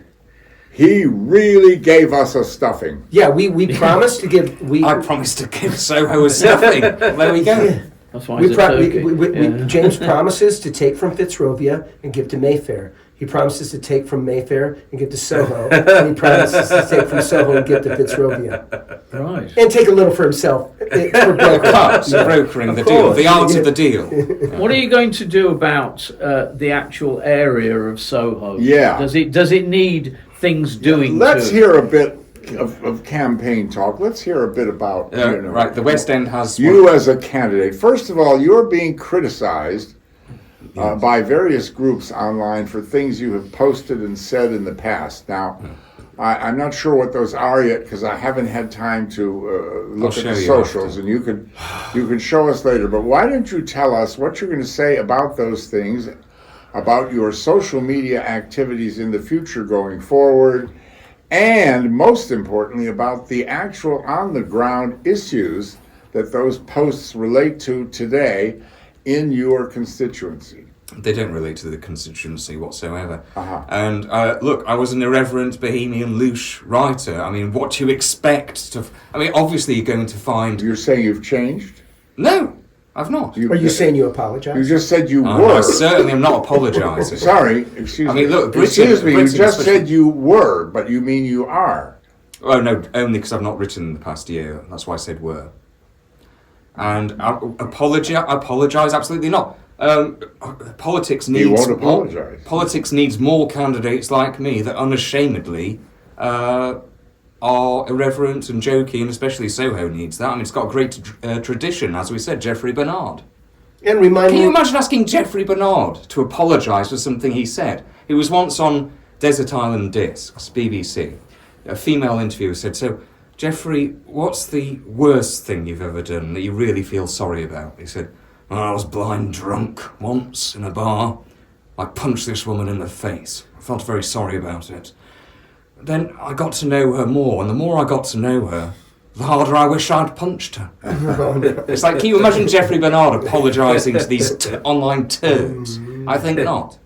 Speaker 2: he really gave us a stuffing.
Speaker 1: yeah, we promised to give
Speaker 3: I promised to give Soho a stuffing. There we go.
Speaker 4: That's why
Speaker 1: we,
Speaker 4: it's a
Speaker 1: pro-
Speaker 4: turkey.
Speaker 1: we James promises to take from Fitzrovia and give to Mayfair. He promises to take from Mayfair and give to Soho, and he promises to take from Soho and give to Fitzrovia,
Speaker 4: Right.
Speaker 1: and take a little for himself. For broker.
Speaker 3: Cuts, brokering the
Speaker 1: Of
Speaker 3: deal,
Speaker 1: course.
Speaker 3: the art
Speaker 1: Yeah.
Speaker 3: of the deal.
Speaker 4: What are you going to do about the actual area of Soho?
Speaker 2: Yeah.
Speaker 4: Does it need things doing?
Speaker 2: Let's
Speaker 4: to
Speaker 2: hear a bit of campaign talk. Let's hear a bit about
Speaker 3: Right, the West End has
Speaker 2: you as a candidate. First of all, you're being criticized by various groups online for things you have posted and said in the past. Now, I'm not sure what those are yet because I haven't had time to look
Speaker 3: I'll
Speaker 2: at the
Speaker 3: show you
Speaker 2: socials,
Speaker 3: after.
Speaker 2: and you can show us later. But why don't you tell us what you're going to say about those things, about your social media activities in the future going forward, and most importantly, about the actual on-the-ground issues that those posts relate to today in your constituency.
Speaker 3: They don't relate to the constituency whatsoever.
Speaker 2: Uh-huh.
Speaker 3: And look, I was an irreverent, bohemian, louche writer. I mean, what do you expect to? I mean, obviously you're going to find.
Speaker 2: You're saying you've changed?
Speaker 3: No, I've not.
Speaker 1: Are you saying you apologize?
Speaker 2: You just said you
Speaker 3: I
Speaker 2: were.
Speaker 3: certainly am not apologising.
Speaker 2: Sorry, excuse me.
Speaker 3: I mean, look, Britain-
Speaker 2: excuse me, you
Speaker 3: Britain
Speaker 2: just
Speaker 3: especially-
Speaker 2: said you were, but you mean you are.
Speaker 3: Oh no, only because I've not written in the past year. That's why I said were. And I apologise absolutely not. Politics needs.
Speaker 2: You won't apologise.
Speaker 3: Politics needs more candidates like me that unashamedly are irreverent and jokey, and especially Soho needs that. I mean, it's got a great tradition, as we said, Geoffrey Bernard.
Speaker 1: And remind
Speaker 3: Can
Speaker 1: me.
Speaker 3: you imagine asking Geoffrey Bernard to apologise for something he said? He was once on Desert Island Discs, BBC. A female interviewer said, "So, Geoffrey, what's the worst thing you've ever done that you really feel sorry about?" He said, "Well, I was blind drunk once in a bar. I punched this woman in the face. I felt very sorry about it. Then I got to know her more, and the more I got to know her, the harder I wish I'd punched her." It's like, can you imagine Geoffrey Bernard apologising to these online turds? I think not.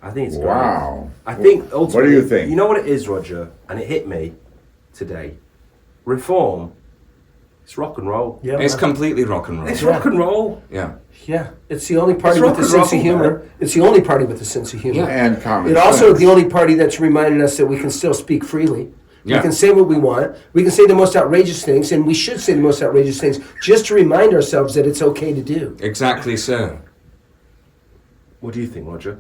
Speaker 5: I think it's great.
Speaker 2: Wow.
Speaker 5: I think ultimately.
Speaker 2: What do you think?
Speaker 5: You know what it is, Roger, and it hit me today. Reform. It's rock and roll.
Speaker 1: Yeah,
Speaker 3: It's completely rock and roll.
Speaker 5: It's rock and roll.
Speaker 3: Yeah.
Speaker 1: yeah, it's the only party
Speaker 5: It's
Speaker 1: with a
Speaker 5: rock and
Speaker 1: sense of
Speaker 5: roll,
Speaker 1: humor.
Speaker 5: man.
Speaker 1: It's the only party with a sense of humor.
Speaker 3: Yeah.
Speaker 2: And common
Speaker 1: It also
Speaker 2: sense.
Speaker 1: the only party that's reminding us that we can still speak freely. We
Speaker 3: Yeah.
Speaker 1: can say what we want. We can say the most outrageous things, and we should say the most outrageous things just to remind ourselves that it's okay to do.
Speaker 3: Exactly so.
Speaker 5: What do you think, Roger?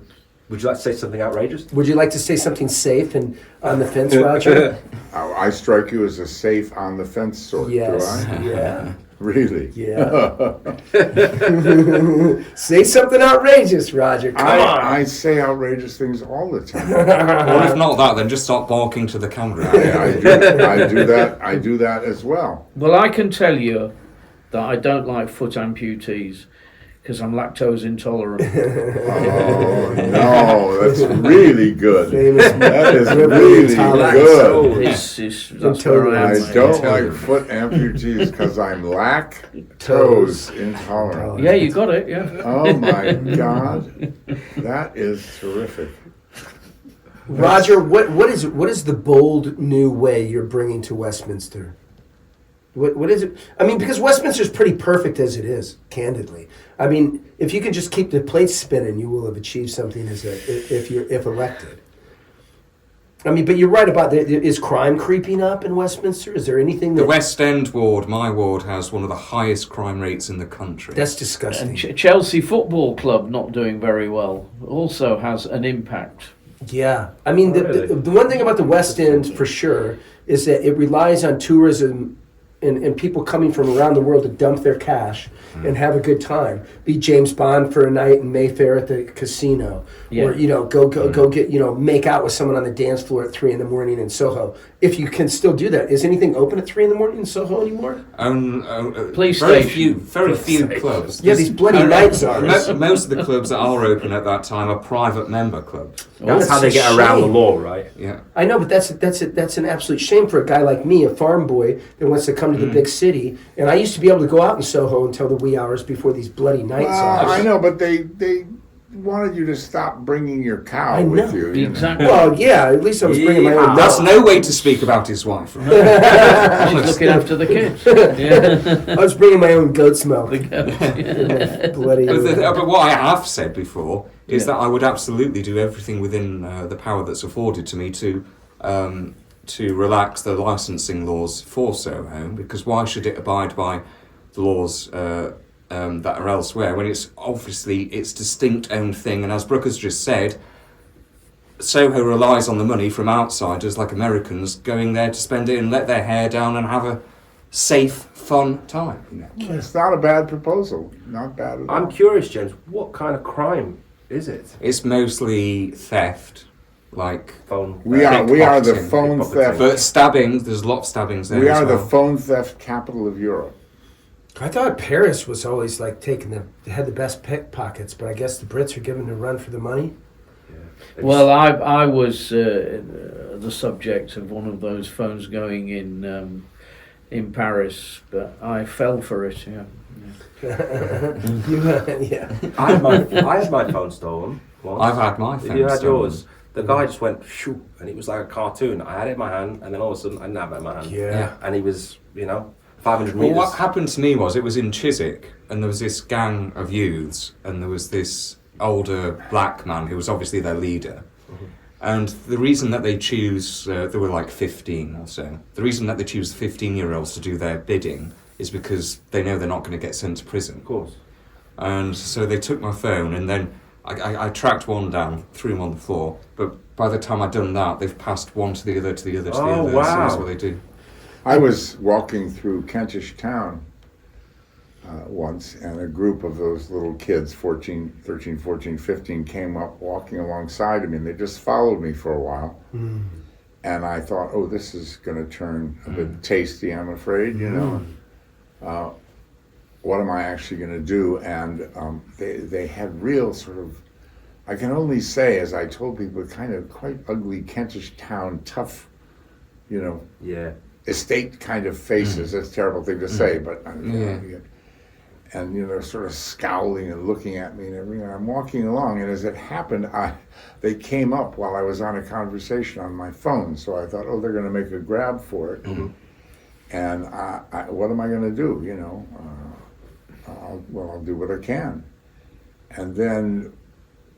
Speaker 5: Would you like to say something outrageous?
Speaker 1: Would you like to say something safe and on the fence, Roger?
Speaker 2: Oh, I strike you as a safe on the fence sort,
Speaker 1: Yes.
Speaker 2: do I?
Speaker 1: Yeah.
Speaker 2: Really?
Speaker 1: Yeah. Say something outrageous, Roger. Come on.
Speaker 2: I say outrageous things all the time.
Speaker 3: Or if not that, then just stop barking to the camera.
Speaker 2: I do that as well.
Speaker 4: Well, I can tell you that I don't like foot amputees because I'm lactose intolerant.
Speaker 2: Oh no, that's really good.
Speaker 1: Famous
Speaker 2: That is
Speaker 1: river
Speaker 2: really
Speaker 1: intolerance.
Speaker 2: good.
Speaker 4: That's where I am.
Speaker 2: I
Speaker 4: mate.
Speaker 2: don't like foot amputees because I'm lactose intolerant.
Speaker 4: Yeah, you got it. Yeah.
Speaker 2: Oh my God, that is terrific.
Speaker 1: Roger, what is the bold new way you're bringing to Westminster? What is it? I mean, because Westminster's pretty perfect as it is, candidly. I mean, if you can just keep the plates spinning, you will have achieved something if elected. I mean, but you're right about is crime creeping up in Westminster? Is there anything that...
Speaker 3: The West End ward, my ward, has one of the highest crime rates in the country.
Speaker 1: That's disgusting.
Speaker 4: And Chelsea Football Club not doing very well also has an impact.
Speaker 1: Yeah. I mean, the one thing about the West End, for sure, is that it relies on tourism and people coming from around the world to dump their cash and have a good time. Be James Bond for a night in Mayfair at the casino.
Speaker 4: Yeah.
Speaker 1: Or, go get, make out with someone on the dance floor at 3 a.m. in Soho. If you can still do that. Is anything open at 3 a.m. in Soho anymore?
Speaker 4: Police
Speaker 3: very
Speaker 4: station.
Speaker 3: Very few clubs.
Speaker 1: Yeah, these bloody night czars.
Speaker 3: Most of the clubs that are open at that time are private member clubs.
Speaker 5: That's how
Speaker 1: That's
Speaker 5: they
Speaker 1: a
Speaker 5: get around the
Speaker 1: shame.
Speaker 5: law, right?
Speaker 3: Yeah.
Speaker 1: I know, but that's an absolute shame for a guy like me, a farm boy that wants to come to the big city. And I used to be able to go out in Soho until the wee hours before these bloody night czars.
Speaker 2: I know, but they wanted you to stop bringing your cow
Speaker 1: I
Speaker 2: with
Speaker 1: know.
Speaker 2: you. you know.
Speaker 4: Exactly.
Speaker 1: Well, yeah, at least I was bringing my own
Speaker 3: That's
Speaker 1: dog.
Speaker 3: no way to speak about his wife. Right?
Speaker 4: She's looking after the kids. Yeah.
Speaker 1: I was bringing my own goat's milk. Bloody.
Speaker 3: But what I have said before is that I would absolutely do everything within the power that's afforded to me to relax the licensing laws for Soho, because why should it abide by the laws that are elsewhere when it's obviously its distinct own thing? And as Brooke has just said, Soho relies on the money from outsiders like Americans going there to spend it and let their hair down and have a safe, fun time.
Speaker 2: It's not a bad proposal. Not bad at all.
Speaker 5: I'm curious, James. What kind of crime is it?
Speaker 3: It's mostly theft, like
Speaker 5: Phone.
Speaker 2: We are the
Speaker 3: pickpocketing.
Speaker 2: phone
Speaker 5: Pickpocketing.
Speaker 2: theft.
Speaker 3: but stabbings. There's a lot of stabbings there.
Speaker 2: We
Speaker 3: as
Speaker 2: are the
Speaker 3: well.
Speaker 2: phone theft capital of Europe.
Speaker 1: I thought Paris was always like had the best pickpockets, but I guess the Brits are giving a run for the money.
Speaker 4: Well, I was the subject of one of those phones going in Paris, but I fell for it. Yeah.
Speaker 1: Yeah.
Speaker 5: I had my phone stolen once.
Speaker 3: I've had my phone
Speaker 5: You had
Speaker 3: stolen.
Speaker 5: yours. The guy just went shoo, and it was like a cartoon. I had it in my hand, and then all of a sudden I didn't have it in my hand.
Speaker 1: Yeah.
Speaker 5: And he was, 500
Speaker 3: Well,
Speaker 5: meters.
Speaker 3: what happened to me was it was in Chiswick, and there was this gang of youths, and there was this older black man who was obviously their leader. And the reason that they choose, there were like 15 or so, the reason that they choose 15-year-olds to do their bidding is because they know they're not going to get sent to prison.
Speaker 5: Of course.
Speaker 3: And so they took my phone, and then I tracked one down, threw him on the floor, but by the time I'd done that, they've passed one to the other, to the other, to the
Speaker 5: Oh,
Speaker 3: other. So
Speaker 5: wow.
Speaker 3: that's what they do.
Speaker 2: I was walking through Kentish Town once, and a group of those little kids, 13, 14, 15, came up walking alongside of me, and they just followed me for a while. And I thought, oh, this is going to turn a bit tasty, I'm afraid, what am I actually going to do? And they had real sort of, I can only say, as I told people, kind of quite ugly Kentish Town, tough,
Speaker 5: Yeah.
Speaker 2: estate kind of faces. That's a terrible thing to say, but
Speaker 3: Yeah.
Speaker 2: and they're sort of scowling and looking at me and everything. And I'm walking along, and as it happened, they came up while I was on a conversation on my phone. So I thought, oh, they're going to make a grab for it, and what am I going to do? I'll do what I can. And then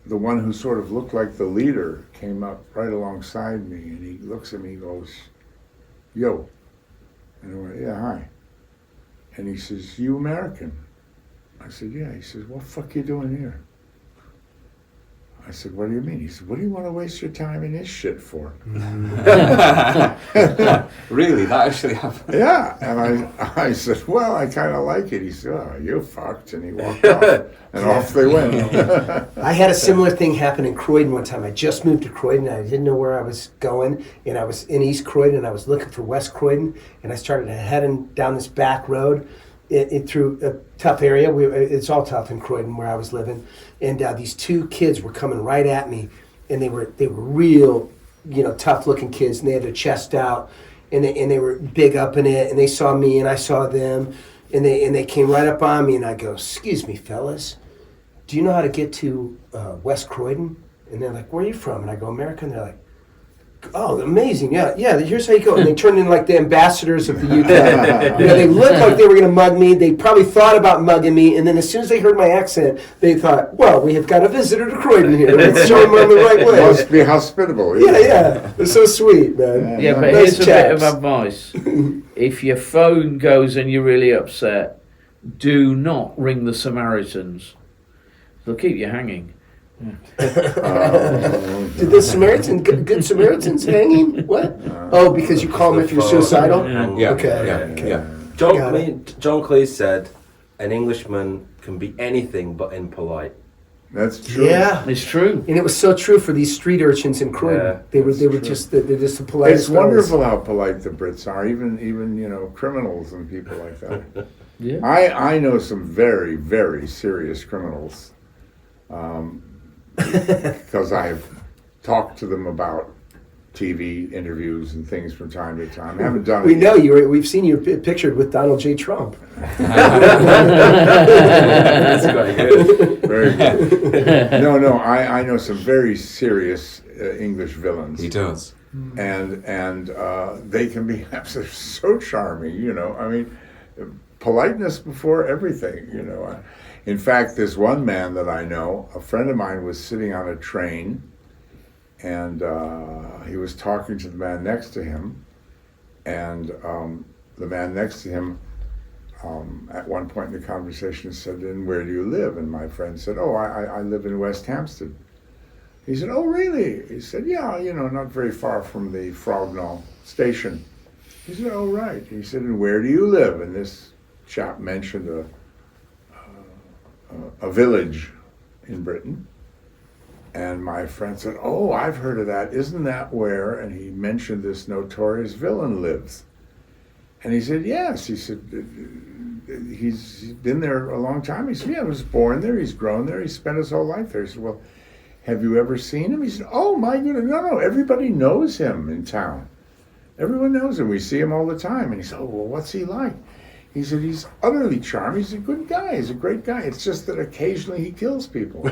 Speaker 2: the one who sort of looked like the leader came up right alongside me, and he looks at me and goes, yo. And I went, yeah, hi. And he says, you American? I said, yeah. He says, what the fuck you doing here? I said, what do you mean? He said, what do you want to waste your time in this shit for?
Speaker 3: Really, that actually happened.
Speaker 2: Yeah. And I said, well, I kind of like it. He said, oh, you fucked. And he walked off. And off they went.
Speaker 1: I had a similar thing happen in Croydon one time. I just moved to Croydon, and I didn't know where I was going, and I was in East Croydon, and I was looking for West Croydon, and I started heading down this back road through a tough area. It's all tough in Croydon where I was living, and these two kids were coming right at me, and they were real, tough looking kids, and they had their chest out, and they were big up in it, and they saw me and I saw them, and they came right up on me, and I go, excuse me, fellas, do you know how to get to West Croydon? And they're like, where are you from? And I go, America. And they're like, oh, amazing, yeah. Here's how you go. And they turned in like the ambassadors of the UK. They looked like they were going to mug me. They probably thought about mugging me, and then as soon as they heard my accent, they thought, well, we have got a visitor to Croydon here. Let's show him on the right way.
Speaker 2: Must be hospitable.
Speaker 1: Yeah. They're so sweet, man.
Speaker 4: Yeah, but
Speaker 1: Nice
Speaker 4: here's a bit of
Speaker 1: chaps.
Speaker 4: advice. If your phone goes and you're really upset, do not ring the Samaritans. They'll keep you hanging.
Speaker 1: Did the good Samaritans hanging? What? Oh, because you call them if you're suicidal?
Speaker 3: Yeah.
Speaker 1: Okay.
Speaker 3: Yeah.
Speaker 5: John
Speaker 1: Got
Speaker 5: Cleese said, "An Englishman can be anything but impolite."
Speaker 2: That's true.
Speaker 1: Yeah.
Speaker 4: It's true.
Speaker 1: And it was so true for these street urchins in Croydon.
Speaker 5: Yeah,
Speaker 1: they were
Speaker 2: true.
Speaker 1: just the politest
Speaker 2: It's wonderful how polite the Brits are, even criminals and people like that.
Speaker 4: Yeah.
Speaker 2: I know some very, very serious criminals because I've talked to them about TV interviews and things from time to time. I haven't done it.
Speaker 1: We know you. We've seen you pictured with Donald J. Trump.
Speaker 5: That's quite good.
Speaker 2: Very good. No, I know some very serious English villains.
Speaker 3: He does.
Speaker 2: And they can be absolutely so charming, I mean, politeness before everything, In fact, there's one man that I know, a friend of mine was sitting on a train, and he was talking to the man next to him, and the man next to him at one point in the conversation said, "And where do you live?" And my friend said, "Oh, I live in West Hampstead." He said, "Oh, really?" He said, "Yeah, not very far from the Frognall station." He said, "Oh, right." He said, "And where do you live?" And this chap mentioned a village in Britain. And my friend said, "Oh, I've heard of that. Isn't that where?" And he mentioned this notorious villain lives. And he said, "Yes." He said, he's been there a long time. He said, "Yeah, he was born there. He's grown there. He spent his whole life there." He said, "Well, have you ever seen him?" He said, "Oh, my goodness, no. Everybody knows him in town. Everyone knows him. We see him all the time." And he said, "Oh, well, what's he like?" He said, "He's utterly charming. He's a good guy. He's a great guy. It's just that occasionally he kills people."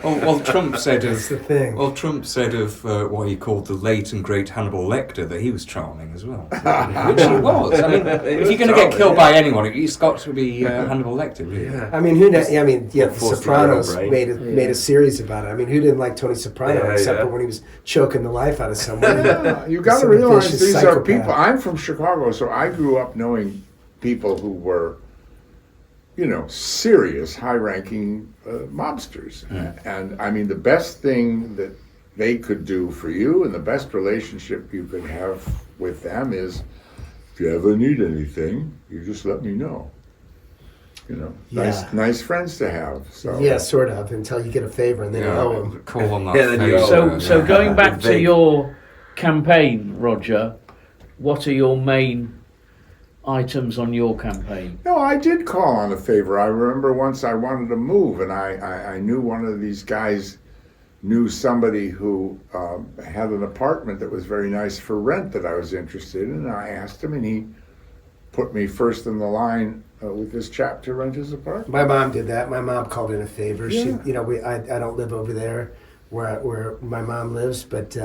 Speaker 3: Well, Trump said
Speaker 1: That's the
Speaker 3: of
Speaker 1: thing.
Speaker 3: Trump said of what he called the late and great Hannibal Lecter that he was charming as well, which he was. I mean, if you're going to get killed by anyone, it's got to be Hannibal Lecter, really.
Speaker 1: I mean, The
Speaker 5: Forced
Speaker 1: Sopranos
Speaker 5: to go, right?
Speaker 1: made a series about it. I mean, who didn't like Tony Soprano except for when he was choking the life out of someone?
Speaker 2: Yeah, you got to
Speaker 1: Some
Speaker 2: realize
Speaker 1: vicious
Speaker 2: these are
Speaker 1: psychopath.
Speaker 2: people. I'm from Chicago, so I grew up knowing people who were, serious, high-ranking mobsters. And I mean, the best thing that they could do for you, and the best relationship you could have with them is, if you ever need anything, you just let me know.
Speaker 1: Yeah.
Speaker 2: Nice friends to have. So
Speaker 1: Yeah, sort of, until you get a favor and then you owe him.
Speaker 3: Call on that.
Speaker 5: Yeah, then you
Speaker 3: favor.
Speaker 4: So going back to
Speaker 5: Vague.
Speaker 4: your campaign, Roger, what are your main items on your campaign?
Speaker 2: No, I did call on a favor. I remember once I wanted to move, and I knew one of these guys knew somebody who had an apartment that was very nice for rent that I was interested in. And I asked him, and he put me first in the line with this chap to rent his apartment.
Speaker 1: My mom did that. My mom called in a favor.
Speaker 2: Yeah.
Speaker 1: She, I don't live over there where my mom lives, but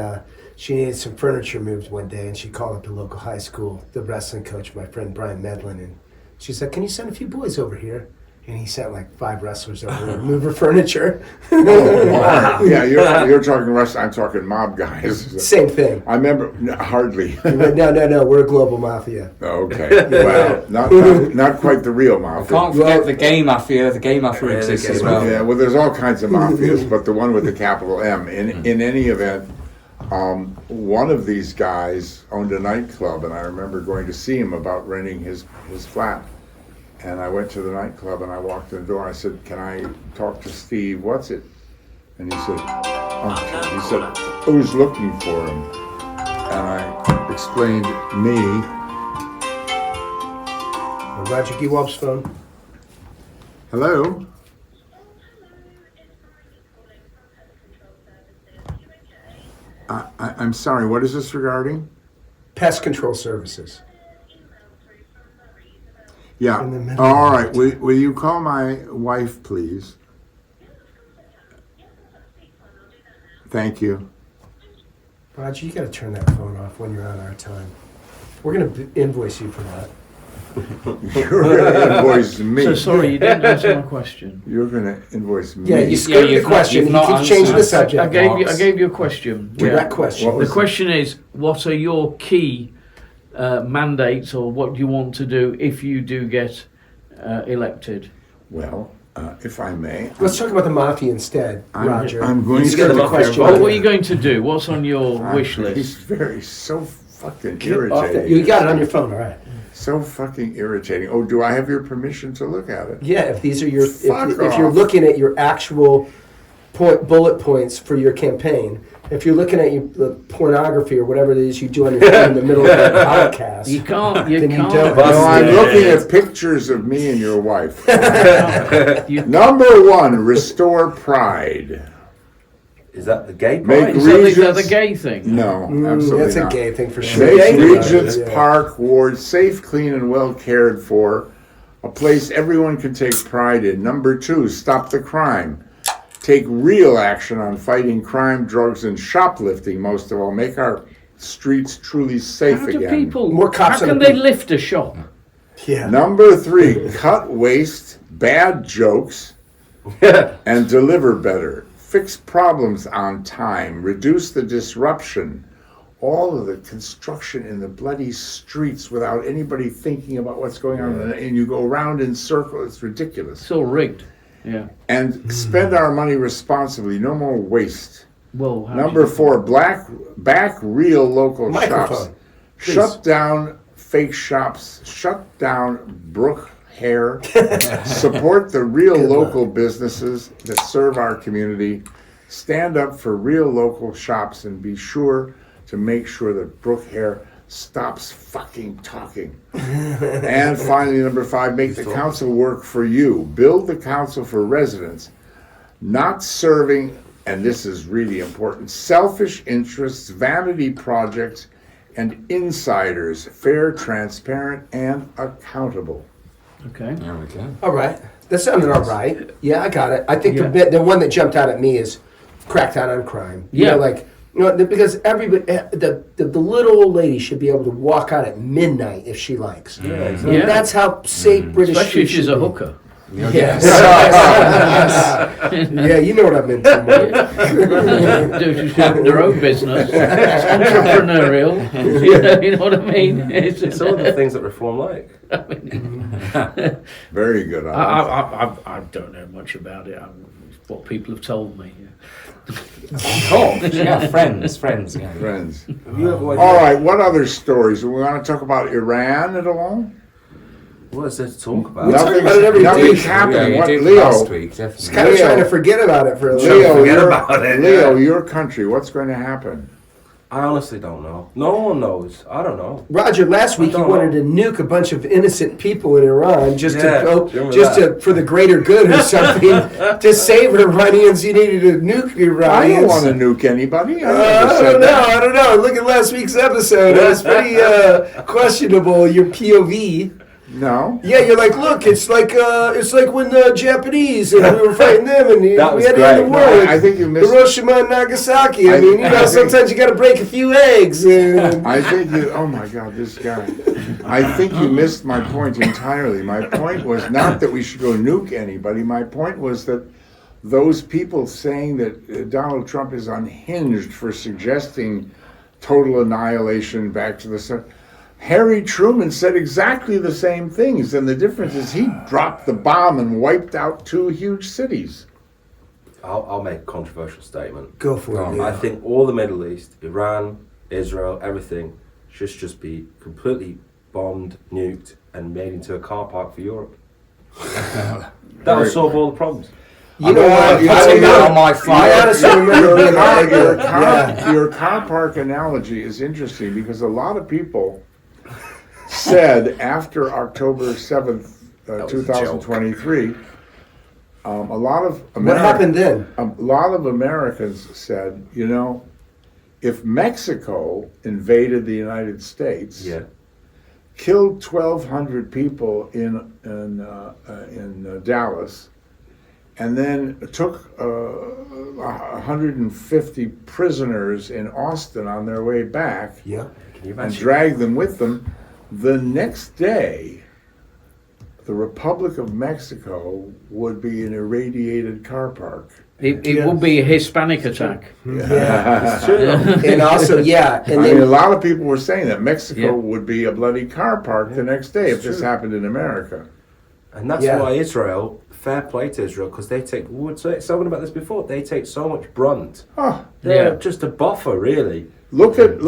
Speaker 1: she needed some furniture moved one day, and she called up the local high school, the wrestling coach, my friend Brian Medlin, and she said, "Can you send a few boys over here?" And he sent like 5 wrestlers over there to move her furniture.
Speaker 2: Wow. Yeah, you're talking wrestling. I'm talking mob guys.
Speaker 1: Same thing.
Speaker 2: I remember hardly.
Speaker 1: No, we're a global mafia.
Speaker 2: Okay, well, not quite the real mafia.
Speaker 3: Can't forget the gay mafia. The gay mafia
Speaker 5: Yeah, the
Speaker 3: exists
Speaker 5: gay
Speaker 3: as well.
Speaker 2: Yeah, well, there's all kinds of mafias, but the one with the capital M. In any event, one of these guys owned a nightclub, and I remember going to see him about renting his flat. And I went to the nightclub, and I walked in the door. I said, "Can I talk to Steve? What's it?" And he said, "Who's looking for him?" And I explained me.
Speaker 1: Roger Gewolf's phone.
Speaker 2: Hello. I'm sorry. What is this regarding?
Speaker 1: Pest control services.
Speaker 2: Yeah.
Speaker 1: In the middle
Speaker 2: All
Speaker 1: of
Speaker 2: right.
Speaker 1: it.
Speaker 2: Will you call my wife, please? Thank you.
Speaker 1: Roger, you got to turn that phone off when you're on our time. We're going to invoice you for that.
Speaker 2: You're going to invoice me.
Speaker 4: So sorry, you didn't answer my question.
Speaker 2: You're going to invoice me.
Speaker 1: Yeah, you skipped the
Speaker 3: you've not-
Speaker 1: question.
Speaker 3: you've
Speaker 1: You
Speaker 3: not
Speaker 1: keep changing the
Speaker 3: answered.
Speaker 1: subject.
Speaker 4: I gave you a question.
Speaker 1: To that question.
Speaker 2: What
Speaker 4: The
Speaker 2: was
Speaker 4: question is, what are your key mandates, or what do you want to do if you do get elected?
Speaker 2: Well, if I may,
Speaker 1: Let's talk about the mafia instead, Roger.
Speaker 2: I'm going
Speaker 1: You
Speaker 2: to
Speaker 1: skipped
Speaker 5: get
Speaker 1: the
Speaker 5: the mafia
Speaker 1: question.
Speaker 5: involved.
Speaker 4: What are you going to do? What's on your wish
Speaker 2: He's
Speaker 4: list?
Speaker 2: so fucking
Speaker 1: Get off that-
Speaker 2: irritating.
Speaker 1: You got it on your phone, all right.
Speaker 2: So fucking irritating. Oh, do I have your permission to look at it?
Speaker 1: Yeah, if these are your,
Speaker 2: Fuck
Speaker 1: if you're
Speaker 2: off.
Speaker 1: looking at your actual bullet points for your campaign, if you're looking at the pornography or whatever it is you do on your phone in the middle of a podcast,
Speaker 4: You can't. You
Speaker 1: Then you
Speaker 4: can't.
Speaker 1: don't-
Speaker 2: No, I'm
Speaker 5: Busted.
Speaker 2: looking at pictures of me and your wife.
Speaker 4: You-
Speaker 2: Number one, restore pride.
Speaker 5: Is that the gay
Speaker 2: Make
Speaker 5: pride?
Speaker 4: Is that
Speaker 2: Regents-
Speaker 4: the gay thing?
Speaker 2: No, absolutely
Speaker 1: that's
Speaker 2: not.
Speaker 1: a gay thing for sure.
Speaker 2: Make
Speaker 1: Gay
Speaker 2: Regent's
Speaker 1: yeah.
Speaker 2: Park Ward safe, clean, and well cared for. A place everyone can take pride in. Number two, stop the crime. Take real action on fighting crime, drugs, and shoplifting, most of all. Make our streets truly safe
Speaker 4: How do
Speaker 2: again.
Speaker 4: people?
Speaker 1: More cops
Speaker 4: How
Speaker 1: on
Speaker 4: can
Speaker 1: the
Speaker 4: they
Speaker 1: beat.
Speaker 4: lift a shop?
Speaker 1: Yeah.
Speaker 2: Number three, cut waste, bad jokes, and deliver better. Fix problems on time. Reduce the disruption. All of the construction in the bloody streets without anybody thinking about what's going on. And you go around in circles. It's ridiculous.
Speaker 4: It's all rigged. Yeah.
Speaker 2: And spend our money responsibly. No more waste.
Speaker 4: Well. how
Speaker 2: Number
Speaker 4: do you-
Speaker 2: four, back real local shops.
Speaker 1: Microphone, please.
Speaker 2: Shut down fake shops. Shut down Brook Hair. Support the real
Speaker 1: Good
Speaker 2: local businesses that serve our community. Stand up for real local shops and be sure to make sure that Brook Hair stops fucking talking. And finally, number five, make the council work for you. Build the council for residents, not serving, and this is really important, selfish interests, vanity projects, and insiders, fair, transparent, and accountable.
Speaker 4: Okay.
Speaker 3: There we go.
Speaker 1: All right. That sounded all right. Yeah, I got it. I think
Speaker 4: Yeah.
Speaker 1: the one that jumped out at me is crackdown on crime. You
Speaker 4: Yeah.
Speaker 1: know, like, you know, because everybody, the little old lady should be able to walk out at midnight if she likes.
Speaker 5: Yeah,
Speaker 1: I
Speaker 5: exactly.
Speaker 1: mean,
Speaker 4: Yeah.
Speaker 1: that's how safe British
Speaker 4: Especially if
Speaker 1: streets
Speaker 4: she's a
Speaker 1: should be.
Speaker 4: hooker.
Speaker 1: Yes. Yes. Yeah, you know what I meant.
Speaker 4: She's having her own business. It's entrepreneurial. You know what I mean? It's
Speaker 5: Some of the things that reform like.
Speaker 2: Very good.
Speaker 4: I don't know much about it. It's what people have told me.
Speaker 3: Oh, yeah, friends, yeah.
Speaker 2: Friends.
Speaker 5: Have you ever
Speaker 2: All right, what other stories? We want to talk about Iran at all?
Speaker 5: What is there to talk about?
Speaker 1: We talk about it every
Speaker 2: Nothing's
Speaker 1: week.
Speaker 2: happening.
Speaker 3: Yeah, you
Speaker 2: What,
Speaker 3: did
Speaker 2: Leo?
Speaker 3: last week, definitely.
Speaker 1: Kind of
Speaker 2: Leo.
Speaker 1: trying to forget about it for a little.
Speaker 2: Leo,
Speaker 5: forget
Speaker 2: your,
Speaker 5: about it,
Speaker 2: Leo,
Speaker 5: yeah.
Speaker 2: your country, what's going to happen?
Speaker 5: I honestly don't know. No one knows. I don't know.
Speaker 1: Roger, last week you
Speaker 5: don't
Speaker 1: wanted to nuke a bunch of innocent people in Iran just
Speaker 5: Yeah,
Speaker 1: to go,
Speaker 5: remember
Speaker 1: just
Speaker 5: that.
Speaker 1: to for the greater good or something to save Iranians. You needed to nuke
Speaker 2: I
Speaker 1: Iranians.
Speaker 2: don't want to nuke anybody. I never
Speaker 1: I
Speaker 2: said
Speaker 1: don't know.
Speaker 2: that.
Speaker 1: I don't know. Look at last week's episode. It was pretty questionable. Your POV.
Speaker 2: No.
Speaker 1: Yeah, you're like, look, it's like when the Japanese and we were fighting them and
Speaker 5: That
Speaker 1: we
Speaker 5: was
Speaker 1: had to end the
Speaker 5: great.
Speaker 1: world.
Speaker 2: I think you missed.
Speaker 1: Hiroshima and Nagasaki. I mean, you
Speaker 2: I
Speaker 1: know,
Speaker 2: think-
Speaker 1: sometimes you got to break a few eggs. And,
Speaker 2: I think you. Oh my God, this guy. I think you missed my point entirely. My point was not that we should go nuke anybody. My point was that those people saying that Donald Trump is unhinged for suggesting total annihilation back to the sun. Harry Truman said exactly the same things, and the difference is he dropped the bomb and wiped out 2 huge cities.
Speaker 5: I'll make a controversial statement.
Speaker 1: go for it.
Speaker 5: I
Speaker 1: Yeah.
Speaker 5: think all the Middle East, Iran, Israel, everything should just be completely bombed, nuked, and made into a car park for Europe. That will solve all the problems.
Speaker 1: You know what?
Speaker 2: You
Speaker 1: I
Speaker 3: Putting
Speaker 1: remember-
Speaker 3: that on my
Speaker 1: I
Speaker 3: flyer.
Speaker 1: honestly remember being like, yeah.
Speaker 2: Your car park analogy is interesting because a lot of people said after October 7th,
Speaker 5: was a
Speaker 2: 2023, a lot of
Speaker 1: What happened then?
Speaker 2: A lot of Americans said, you know, if Mexico invaded the United States,
Speaker 5: Yeah.
Speaker 2: killed 1,200 people in Dallas, and then took 150 prisoners in Austin on their way back
Speaker 1: Yeah.
Speaker 5: Can you
Speaker 2: and
Speaker 5: imagine?
Speaker 2: dragged them with them. The next day, the Republic of Mexico would be an irradiated car park.
Speaker 4: It will be a Hispanic attack.
Speaker 1: Yeah.
Speaker 5: It's true.
Speaker 1: And also, yeah, and
Speaker 2: I mean, a
Speaker 1: then
Speaker 2: lot of people were saying that Mexico
Speaker 4: Yeah.
Speaker 2: would be a bloody car park the next day if
Speaker 5: It's
Speaker 2: this
Speaker 5: true.
Speaker 2: happened in America.
Speaker 5: And that's
Speaker 1: Yeah.
Speaker 5: why Israel, fair play to Israel, because they take, we were talking about this before, they take so much brunt.
Speaker 2: Oh,
Speaker 5: They're
Speaker 4: Yeah.
Speaker 5: just a buffer, really.
Speaker 2: look at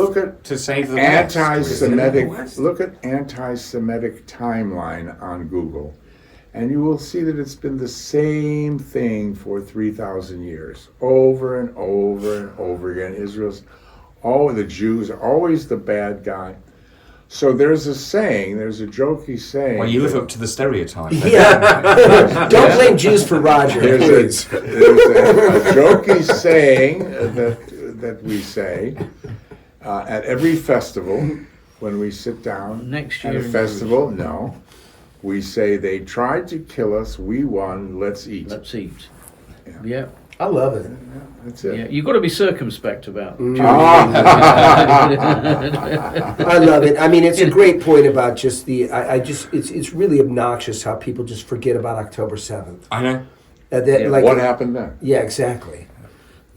Speaker 3: To save the West.
Speaker 2: anti-Semitic.
Speaker 5: West.
Speaker 2: Look at anti-Semitic timeline on Google, and you will see that it's been the same thing for 3,000 years, over and over and over again. Israel's, the Jews are always the bad guy. So there's a saying, there's a jokey saying.
Speaker 3: Well, you live up to the stereotype.
Speaker 1: yeah. Don't blame Jews for Roger.
Speaker 2: There's
Speaker 1: please.
Speaker 2: a jokey saying that we say at every festival when we sit down
Speaker 4: Next
Speaker 2: at
Speaker 4: year
Speaker 2: a
Speaker 4: in
Speaker 2: festival. No, we say they tried to kill us, we won. Let's eat.
Speaker 4: Let's eat. Yeah.
Speaker 1: I love it.
Speaker 2: That's it.
Speaker 4: Yeah. You've got to be circumspect about
Speaker 1: Mm.
Speaker 4: Jewish
Speaker 1: I love it. I mean, it's a great point about just it's really obnoxious how people just forget about October 7th.
Speaker 3: I know.
Speaker 2: What happened then?
Speaker 1: Yeah, exactly.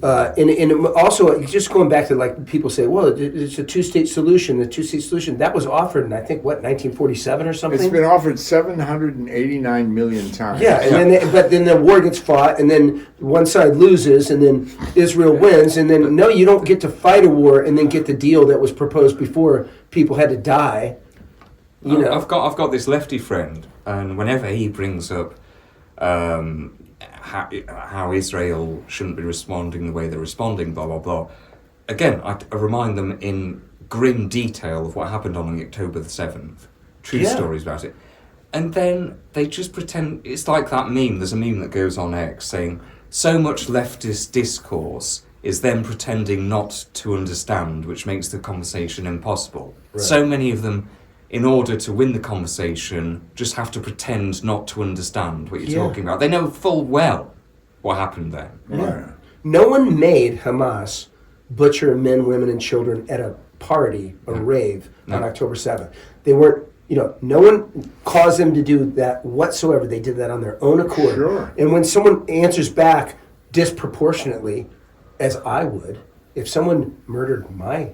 Speaker 1: And also, just going back to like people say, well, it's a two-state solution. The two-state solution that was offered in I think 1947 or something.
Speaker 2: It's been offered 789 million times.
Speaker 1: Yeah, and then the war gets fought, and then one side loses, and then Israel wins, and then no, you don't get to fight a war and then get the deal that was proposed before people had to die. You know,
Speaker 3: I've got this lefty friend, and whenever he brings up how Israel shouldn't be responding the way they're responding, blah blah blah. Again, I remind them in grim detail of what happened on October the 7th, true
Speaker 1: Yeah.
Speaker 3: stories about it, and then they just pretend it's like that meme. There's a meme that goes on X saying so much leftist discourse is them pretending not to understand, which makes the conversation impossible.
Speaker 1: Right.
Speaker 3: So many of them, in order to win the conversation, just have to pretend not to understand what you're
Speaker 1: Yeah.
Speaker 3: talking about. They know full well what happened there.
Speaker 2: Right.
Speaker 1: no one made Hamas butcher men, women, and children at a party, a rave on
Speaker 3: No.
Speaker 1: October 7th. They weren't, no one caused them to do that whatsoever. They did that on their own accord.
Speaker 2: Sure.
Speaker 1: And when someone answers back disproportionately, as I would, if someone murdered my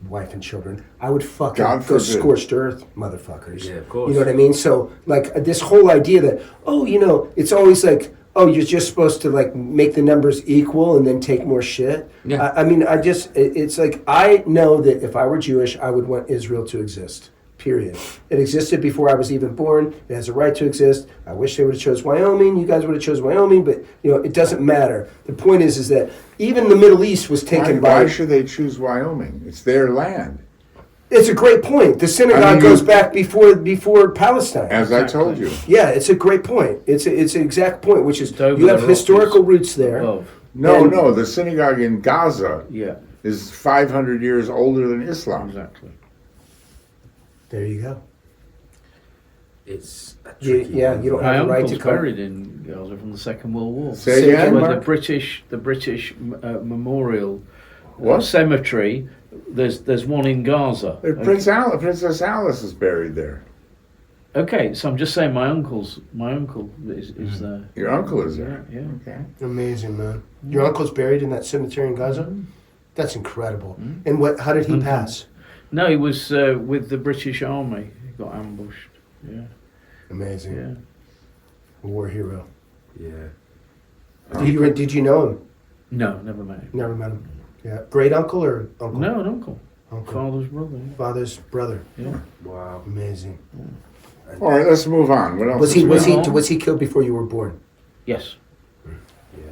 Speaker 1: wife and children, I would fucking
Speaker 2: God
Speaker 1: go
Speaker 2: forbid.
Speaker 1: scorched earth, motherfuckers.
Speaker 5: Yeah, of course.
Speaker 1: You know what I mean? So, like, this whole idea that, it's always like, you're just supposed to, like, make the numbers equal and then take more shit.
Speaker 3: Yeah.
Speaker 1: I mean, it's like, I know that if I were Jewish, I would want Israel to exist. Period. It existed before I was even born. It has a right to exist. I wish they would have chose Wyoming. You guys would have chose Wyoming, but it doesn't matter. The point is that even the Middle East was taken
Speaker 2: Why
Speaker 1: by.
Speaker 2: should they choose Wyoming? It's their land.
Speaker 1: It's a great point. The synagogue
Speaker 2: I mean,
Speaker 1: goes back before Palestine.
Speaker 2: As I told you.
Speaker 1: Yeah, it's a great point. It's an exact point, which is
Speaker 4: It's over
Speaker 1: you
Speaker 4: the
Speaker 1: have
Speaker 4: Rockies.
Speaker 1: historical roots there.
Speaker 4: above.
Speaker 2: No,
Speaker 1: And-
Speaker 2: no, the synagogue in Gaza
Speaker 4: Yeah,
Speaker 2: is 500 years older than Islam.
Speaker 4: exactly.
Speaker 1: There you go.
Speaker 5: It's a
Speaker 1: You
Speaker 5: tricky
Speaker 1: yeah,
Speaker 5: one.
Speaker 1: you don't
Speaker 4: My
Speaker 1: have the right
Speaker 4: uncle's
Speaker 1: to come.
Speaker 4: buried in Gaza from the Second World War.
Speaker 2: Say
Speaker 1: Say
Speaker 2: again?
Speaker 1: again,
Speaker 4: Where
Speaker 1: Mark?
Speaker 4: the British memorial
Speaker 2: What?
Speaker 4: cemetery. There's one in Gaza.
Speaker 2: Princess Alice is buried there.
Speaker 4: Okay, so I'm just saying my uncle is there.
Speaker 2: Your uncle is there.
Speaker 4: Yeah.
Speaker 2: Okay.
Speaker 1: Amazing, man. Your uncle's buried in that cemetery in Gaza? That's incredible.
Speaker 4: Mm.
Speaker 1: And how did he
Speaker 4: Mhm.
Speaker 1: pass?
Speaker 4: No, he was with the British Army. He got ambushed. Yeah,
Speaker 1: Amazing.
Speaker 4: yeah.
Speaker 1: War hero.
Speaker 5: Yeah.
Speaker 1: Did you know him?
Speaker 4: No, never met him.
Speaker 1: Never met him. Yeah. Great uncle or uncle?
Speaker 4: No, an uncle.
Speaker 1: Uncle.
Speaker 4: Father's brother. Yeah.
Speaker 1: Father's brother.
Speaker 4: Yeah.
Speaker 5: Wow.
Speaker 1: Amazing.
Speaker 2: All right, let's move on. What else?
Speaker 1: Was
Speaker 2: is
Speaker 1: he
Speaker 2: going on?
Speaker 1: was he killed before you were born?
Speaker 4: Yes.
Speaker 5: Yeah.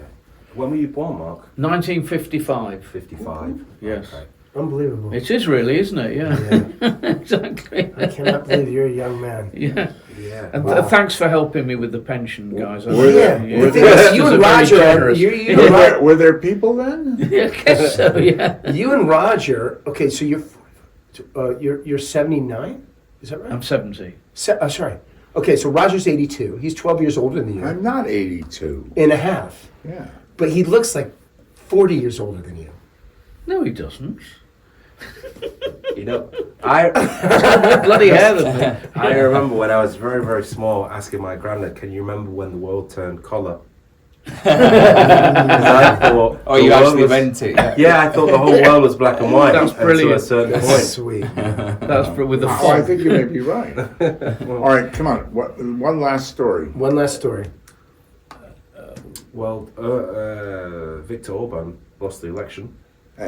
Speaker 5: When were you born, Mark?
Speaker 4: 1955.
Speaker 5: 55.
Speaker 4: Yes.
Speaker 5: Okay.
Speaker 1: Unbelievable.
Speaker 4: It is really, isn't it? Yeah. Exactly.
Speaker 1: I cannot believe you're a young man.
Speaker 4: Yeah.
Speaker 5: Yeah.
Speaker 4: And
Speaker 1: Wow.
Speaker 4: thanks for helping me with the pension, guys. I
Speaker 2: Were
Speaker 4: really-
Speaker 2: there-
Speaker 1: Yeah.
Speaker 2: were
Speaker 1: The thing
Speaker 2: there-
Speaker 1: is, you
Speaker 4: Those
Speaker 1: and
Speaker 4: are very
Speaker 1: Roger are
Speaker 4: generous.
Speaker 1: you
Speaker 2: Were
Speaker 1: and
Speaker 2: there, were there people then?
Speaker 4: Yeah, I guess so. Yeah.
Speaker 1: You and Roger. Okay, so you're 79. Is that right?
Speaker 4: I'm 70.
Speaker 1: Sorry. Okay, so Roger's 82. He's 12 years older than you.
Speaker 2: I'm not 82.
Speaker 1: And a half.
Speaker 2: Yeah.
Speaker 1: But he looks like 40 years older than you.
Speaker 4: No, he doesn't.
Speaker 5: You know, I
Speaker 4: More bloody hair than me.
Speaker 5: I remember when I was very, very small asking my granddad, can you remember when the world turned colour? 'Cause I thought
Speaker 3: Oh,
Speaker 5: the
Speaker 3: you
Speaker 5: world
Speaker 3: actually
Speaker 5: was-
Speaker 3: meant it. Yeah.
Speaker 5: Yeah, I thought the whole world was black and white.
Speaker 4: That's
Speaker 5: until
Speaker 4: brilliant.
Speaker 5: a certain
Speaker 1: That's
Speaker 5: point.
Speaker 1: sweet.
Speaker 4: That's with the
Speaker 2: Oh, I
Speaker 4: font.
Speaker 2: think you may be right. All right, come on. One last story.
Speaker 1: One last story.
Speaker 5: Well, Viktor Orban lost the election.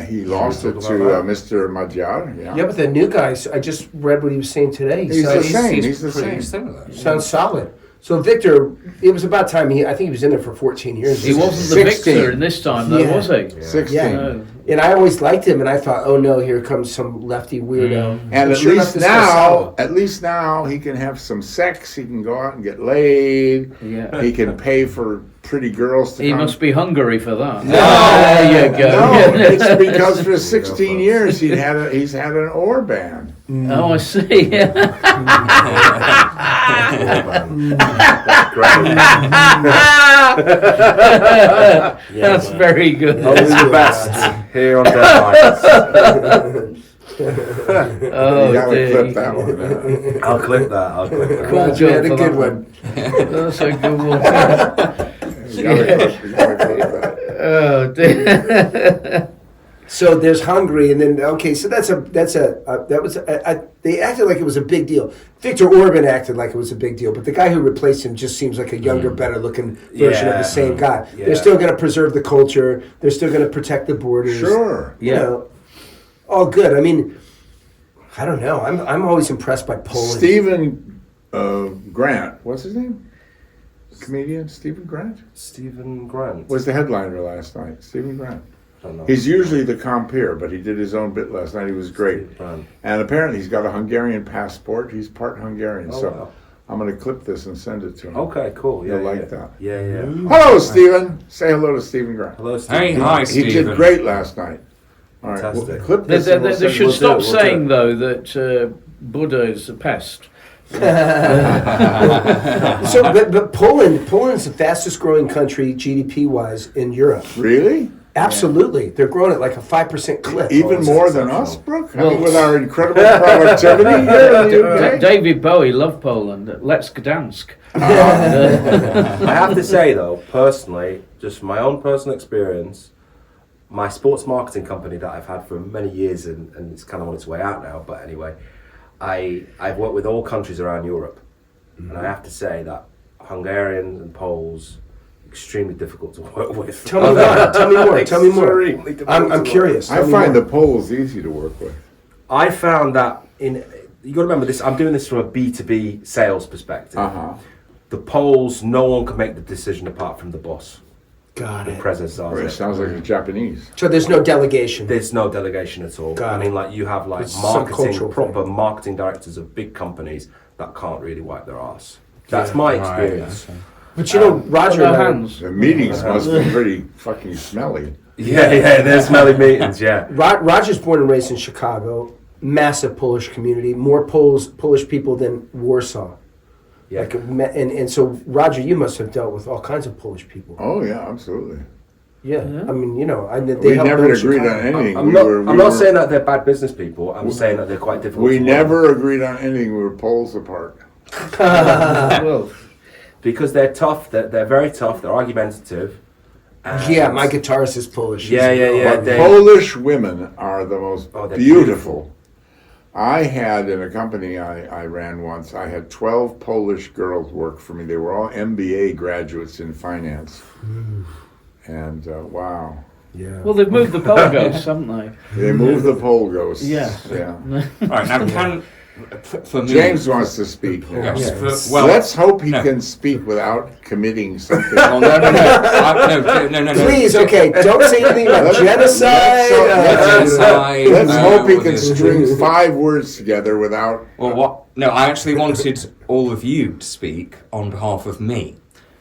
Speaker 2: He lost it
Speaker 5: talk
Speaker 2: to
Speaker 5: about that?
Speaker 2: Mr. Magyar.
Speaker 1: Yeah, but the new guys, I just read what he was saying today. He
Speaker 2: He's the
Speaker 1: sounds,
Speaker 2: same. He's the
Speaker 3: pretty
Speaker 2: same.
Speaker 3: similar.
Speaker 1: sounds solid. So Victor, it was about time. I think he was in there for 14 years.
Speaker 4: He wasn't the
Speaker 2: 16.
Speaker 4: victor in this time, though,
Speaker 1: Yeah.
Speaker 4: was he?
Speaker 2: 16.
Speaker 1: Yeah.
Speaker 4: No.
Speaker 1: And I always liked him, and I thought, oh no, here comes some lefty weirdo.
Speaker 2: And
Speaker 1: But
Speaker 2: at
Speaker 1: sure enough,
Speaker 2: least
Speaker 1: this guy's
Speaker 2: now,
Speaker 1: solid.
Speaker 2: he can have some sex. He can go out and get laid.
Speaker 4: Yeah.
Speaker 2: He can pay for pretty girls to
Speaker 4: He
Speaker 2: come.
Speaker 4: must be Hungary for that.
Speaker 2: No,
Speaker 4: There you go.
Speaker 2: no, it's because for 16 years he's had an Orban.
Speaker 4: Oh, I see. That's very good.
Speaker 5: Only the best here on Deadlines.
Speaker 4: Oh,
Speaker 2: You gotta
Speaker 4: dear.
Speaker 2: clip that one.
Speaker 5: I'll clip that.
Speaker 4: Cool
Speaker 1: Roger had a
Speaker 4: job for
Speaker 1: good
Speaker 4: that
Speaker 1: one.
Speaker 4: That's a good one.
Speaker 2: You gotta clip that.
Speaker 4: Oh, dear.
Speaker 1: So there's Hungary, and then okay, so they acted like it was a big deal. Viktor Orban acted like it was a big deal, but the guy who replaced him just seems like a younger, better looking version of the
Speaker 5: Yeah.
Speaker 1: same guy.
Speaker 5: Yeah.
Speaker 1: They're still going to preserve the culture. They're still going to protect the borders.
Speaker 2: Sure.
Speaker 1: You
Speaker 4: Yeah.
Speaker 1: know, all good. I mean, I don't know. I'm always impressed by Poland.
Speaker 2: Stephen Grant, what's his name? Comedian Stephen Grant
Speaker 5: Stephen Grant.
Speaker 2: was the headliner last night. Stephen Grant.
Speaker 5: I don't know.
Speaker 2: He's usually the compeer, but he did his own bit last night. He was great.
Speaker 5: Stephen Grant.
Speaker 2: And apparently he's got a Hungarian passport. He's part Hungarian.
Speaker 5: Oh,
Speaker 2: so
Speaker 5: wow.
Speaker 2: I'm going to clip this and send it to him.
Speaker 5: Okay, cool. Yeah,
Speaker 2: You'll like
Speaker 5: yeah.
Speaker 2: that.
Speaker 5: Yeah, yeah.
Speaker 2: Hello, Stephen. Say hello to Stephen Grant.
Speaker 5: Hello, Stephen.
Speaker 3: Hey, hi,
Speaker 2: He
Speaker 3: Stephen.
Speaker 2: did great last night. All right, we'll
Speaker 5: Fantastic.
Speaker 2: clip
Speaker 4: They,
Speaker 2: this. and we'll
Speaker 4: they
Speaker 2: send
Speaker 4: should
Speaker 2: it.
Speaker 4: stop
Speaker 5: we'll do it.
Speaker 4: saying, though, that Buddha is a pest.
Speaker 1: So, but Poland's the fastest growing country GDP wise in Europe.
Speaker 2: Really?
Speaker 1: Absolutely, they're growing at like a 5% clip.
Speaker 2: Even
Speaker 5: it's
Speaker 2: more than
Speaker 5: exceptional.
Speaker 2: us, Brooke? I
Speaker 4: Well-
Speaker 2: mean, with our incredible productivity here in the UK?
Speaker 4: David Bowie loved Poland. Let's Gdansk.
Speaker 5: I have to say, though, personally, just from my own personal experience, my sports marketing company that I've had for many years, and it's kind of on its way out now, but anyway, I've worked with all countries around Europe. And I have to say that Hungarians and Poles, extremely difficult to work with.
Speaker 1: Tell me more. Tell me more. Tell me more.
Speaker 5: Extremely difficult
Speaker 1: I'm
Speaker 5: to work
Speaker 1: curious.
Speaker 2: I
Speaker 1: Tell me
Speaker 2: find
Speaker 1: more.
Speaker 2: the Poles easy to work with.
Speaker 5: I found that you got to remember this. I'm doing this from a B2B sales perspective.
Speaker 2: Uh-huh.
Speaker 5: The Poles, no one can make the decision apart from the boss,
Speaker 1: Got
Speaker 5: the
Speaker 1: it.
Speaker 5: president.
Speaker 2: Or it sounds like the Japanese.
Speaker 1: So there's no delegation.
Speaker 5: There's no delegation at all.
Speaker 1: Got
Speaker 5: I
Speaker 1: it.
Speaker 5: mean, like you have like
Speaker 1: It's some cultural
Speaker 5: proper
Speaker 1: thing.
Speaker 5: marketing directors of big companies that can't really wipe their ass. That's my
Speaker 3: Right,
Speaker 5: experience.
Speaker 3: okay.
Speaker 1: But you know, Roger
Speaker 4: No
Speaker 1: and I,
Speaker 4: hands.
Speaker 2: The meetings must be pretty fucking smelly.
Speaker 5: Yeah, there's smelly meetings. Yeah.
Speaker 1: Roger's born and raised in Chicago. Massive Polish community. More Polish people than Warsaw.
Speaker 5: Yeah.
Speaker 1: Like, and so Roger, you must have dealt with all kinds of Polish people.
Speaker 2: Oh, yeah, absolutely.
Speaker 1: Yeah, I mean, you know, they
Speaker 2: We
Speaker 1: helped
Speaker 2: never
Speaker 1: build
Speaker 2: agreed
Speaker 1: Chicago.
Speaker 2: on anything.
Speaker 5: I'm
Speaker 2: We
Speaker 5: not.
Speaker 2: were-
Speaker 5: I'm
Speaker 2: we
Speaker 5: not
Speaker 2: were-
Speaker 5: saying that they're bad business people. I'm saying that they're quite difficult.
Speaker 2: We
Speaker 5: to work
Speaker 2: never agreed on anything. We were poles apart.
Speaker 4: Well,
Speaker 5: with. Because they're tough. They're very tough. They're argumentative. and-
Speaker 1: Yeah, my guitarist is Polish.
Speaker 5: Yeah, yeah, yeah.
Speaker 2: But
Speaker 5: they-
Speaker 2: Polish women are the most
Speaker 5: Oh, they're
Speaker 2: beautiful. I had in a company I ran once, I had 12 Polish girls work for me. They were all MBA graduates in finance. And wow.
Speaker 1: Yeah.
Speaker 4: well, they've moved the Pogos, haven't they?
Speaker 2: They moved the pole ghosts.
Speaker 4: Yeah.
Speaker 2: Yeah.
Speaker 3: Right, now can, for me...
Speaker 2: James wants to speak now.
Speaker 3: Yes,
Speaker 1: Yeah.
Speaker 3: well,
Speaker 2: Let's hope he
Speaker 3: no.
Speaker 2: can speak without committing something.
Speaker 3: well, no. No.
Speaker 1: Please, okay, don't say anything about
Speaker 2: Let's-
Speaker 1: genocide.
Speaker 3: Genocide,
Speaker 2: Let's hope he
Speaker 3: all
Speaker 2: can
Speaker 3: this.
Speaker 2: string 5 words together without.
Speaker 3: Well, what? No, I actually wanted all of you to speak on behalf of me.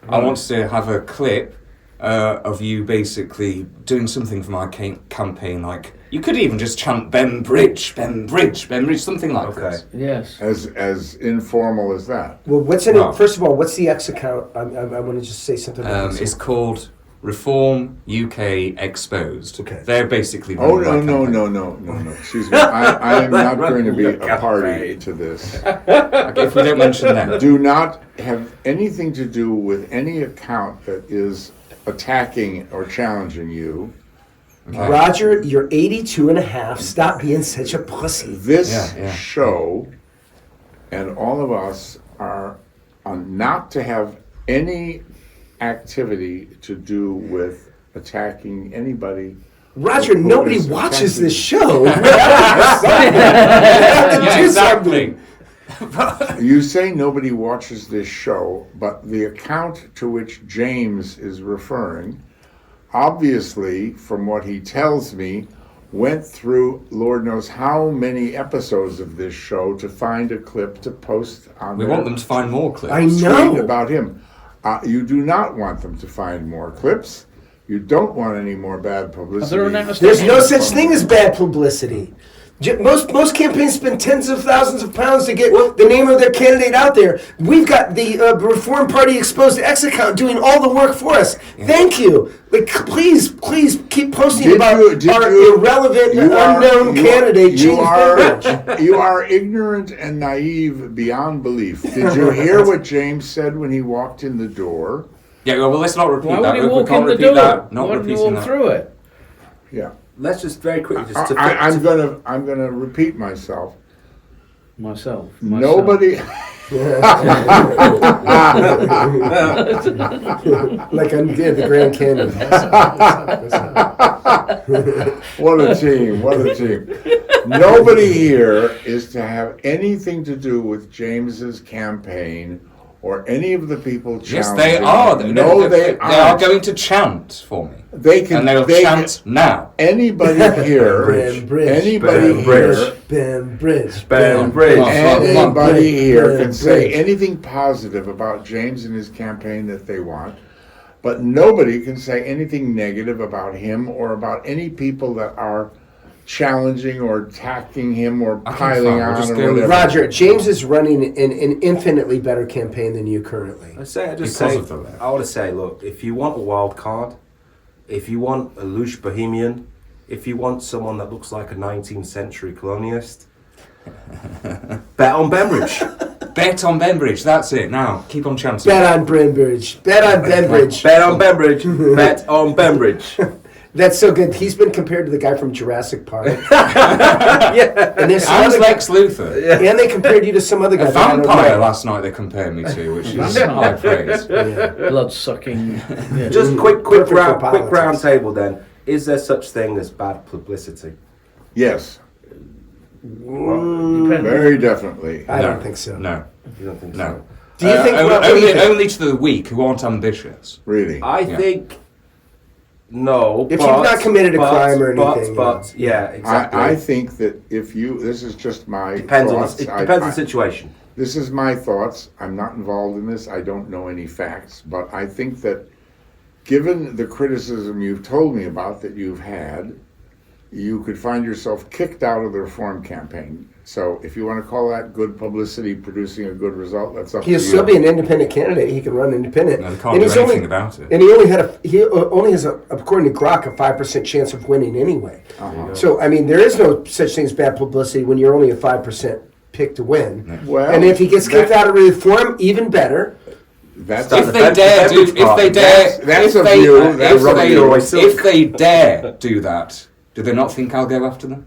Speaker 3: I wanted to have a clip of you basically doing something for my campaign, like you could even just chant Bembridge, something like
Speaker 5: Okay.
Speaker 3: this.
Speaker 4: Yes.
Speaker 2: As informal as that.
Speaker 1: Well, what's in
Speaker 3: Well-
Speaker 1: it? First of all, what's the X account? I want to just say something about this.
Speaker 3: It's called Reform UK Exposed.
Speaker 1: Okay.
Speaker 3: They're basically.
Speaker 2: Oh,
Speaker 3: running
Speaker 2: no,
Speaker 3: that
Speaker 2: no,
Speaker 3: campaign.
Speaker 2: no, no, no. Excuse me. I am not going to be a party to this.
Speaker 3: Okay, if we don't mention them.
Speaker 2: Do not have anything to do with any account that is attacking or challenging you.
Speaker 3: Okay.
Speaker 1: Roger, you're 82 and a half. Stop being such a pussy.
Speaker 2: This
Speaker 3: Yeah.
Speaker 2: show and all of us are not to have any activity to do with attacking anybody.
Speaker 1: Roger,
Speaker 2: who
Speaker 1: nobody
Speaker 2: is
Speaker 1: watches
Speaker 2: attacking-
Speaker 1: this show.
Speaker 3: Yeah, exactly.
Speaker 2: You say nobody watches this show, but the account to which James is referring, obviously, from what he tells me, went through Lord knows how many episodes of this show to find a clip to post on
Speaker 3: We
Speaker 2: their
Speaker 3: want them to find more clips.
Speaker 1: I
Speaker 2: tweet
Speaker 1: know.
Speaker 2: about him. You do not want them to find more clips. You don't want any more bad publicity.
Speaker 4: Are there announced-
Speaker 1: There's no such thing as bad publicity. Most campaigns spend tens of thousands of pounds to get the name of their candidate out there. We've got the Reform Party Exposed X account doing all the work for us. Thank you. Like, please keep posting about our irrelevant, unknown candidate, James Bembridge.
Speaker 2: You are ignorant and naive beyond belief. Did you hear what James said when he walked in the door?
Speaker 3: Yeah, well, let's not repeat
Speaker 4: Why
Speaker 3: that.
Speaker 4: would he
Speaker 3: We
Speaker 4: walk
Speaker 3: can't
Speaker 4: in the
Speaker 3: repeat
Speaker 4: door?
Speaker 3: that. Not
Speaker 4: Why wouldn't he
Speaker 3: repeating
Speaker 4: walk
Speaker 3: that.
Speaker 4: through it?
Speaker 2: Yeah.
Speaker 5: Let's just very quickly just
Speaker 2: I'm gonna repeat myself.
Speaker 4: Myself.
Speaker 2: Nobody.
Speaker 1: Like I'm the Grand Canyon.
Speaker 2: What a team! What a team! Nobody here is to have anything to do with James's campaign or any of the people challenging.
Speaker 3: Yes, they are.
Speaker 2: him. No, they
Speaker 3: are
Speaker 2: aren't.
Speaker 3: going to chant for me.
Speaker 2: They can.
Speaker 3: And they'll
Speaker 2: they
Speaker 3: chant now.
Speaker 2: Anybody here?
Speaker 1: Bembridge.
Speaker 2: Anybody here?
Speaker 1: Bembridge.
Speaker 5: Bembridge.
Speaker 2: Anybody here can say
Speaker 1: Bembridge.
Speaker 2: anything positive about James and his campaign that they want, but nobody can say anything negative about him or about any people that are challenging or attacking him or
Speaker 3: Okay,
Speaker 2: piling
Speaker 3: fine, we'll
Speaker 2: on
Speaker 3: just
Speaker 2: or
Speaker 3: go with
Speaker 2: whatever.
Speaker 1: Roger, James is running an infinitely better campaign than you currently.
Speaker 5: I
Speaker 3: Because
Speaker 5: say,
Speaker 3: of the left.
Speaker 5: I want to say, look, if you want a wild card, if you want a louche bohemian, if you want someone that looks like a 19th century colonialist, bet on Bembridge.
Speaker 3: Bet on Bembridge. That's it. Now, keep on chanting.
Speaker 1: Bet on Bembridge. Bet on Bembridge.
Speaker 5: Bet on Bembridge. Bet on Bembridge.
Speaker 1: That's so good. He's been compared to the guy from Jurassic Park. Yeah. And there's some
Speaker 3: And
Speaker 1: other
Speaker 3: Lex Luthor.
Speaker 1: and they compared you to some other guy.
Speaker 3: A
Speaker 1: that I don't
Speaker 3: vampire
Speaker 1: know.
Speaker 3: last night they compared me to, which is high praise.
Speaker 4: Blood sucking. Yeah.
Speaker 5: Just quick
Speaker 1: Perfect for
Speaker 5: round
Speaker 1: politics.
Speaker 5: table then. Is there such thing as bad publicity?
Speaker 2: Yes,
Speaker 4: Depends.
Speaker 2: very definitely.
Speaker 1: I
Speaker 3: No,
Speaker 1: don't think so.
Speaker 3: No,
Speaker 5: You don't think
Speaker 3: no.
Speaker 5: so?
Speaker 1: Do you think? What do you
Speaker 3: only,
Speaker 1: think?
Speaker 3: only to the weak who aren't ambitious.
Speaker 2: Really.
Speaker 5: I
Speaker 3: Yeah.
Speaker 5: think no.
Speaker 1: If
Speaker 5: but,
Speaker 1: you've not committed a
Speaker 5: but-
Speaker 1: crime or
Speaker 5: but,
Speaker 1: anything,
Speaker 5: But yeah, exactly.
Speaker 2: I think that if you, this is just my
Speaker 5: depends on
Speaker 2: thoughts.
Speaker 5: the, it depends on the situation.
Speaker 2: This is my thoughts. I'm not involved in this. I don't know any facts, but I think that given the criticism you've told me about that you've had, you could find yourself kicked out of the reform campaign. So if you want to call that good publicity producing a good result, that's up to
Speaker 1: He'll
Speaker 2: you.
Speaker 1: still be an independent candidate. He can run independent.
Speaker 3: No, they can't do
Speaker 1: he's
Speaker 3: anything about it.
Speaker 1: And he only has according to Grok, a 5% chance of winning anyway. So I mean, there is no such thing as bad publicity when you're only a 5% pick to win.
Speaker 2: Well,
Speaker 1: And if he gets kicked
Speaker 2: that-
Speaker 1: out of reform, even better.
Speaker 2: That's
Speaker 5: Start
Speaker 3: If
Speaker 5: the
Speaker 3: they
Speaker 5: Bem-
Speaker 3: dare
Speaker 5: the
Speaker 3: do,
Speaker 5: Bembridge
Speaker 3: if
Speaker 5: party.
Speaker 3: they dare,
Speaker 2: That's
Speaker 3: if
Speaker 2: a
Speaker 3: they,
Speaker 2: view, that's
Speaker 3: if
Speaker 2: a
Speaker 3: they,
Speaker 2: view.
Speaker 3: if they dare do that, do they not think I'll go after them?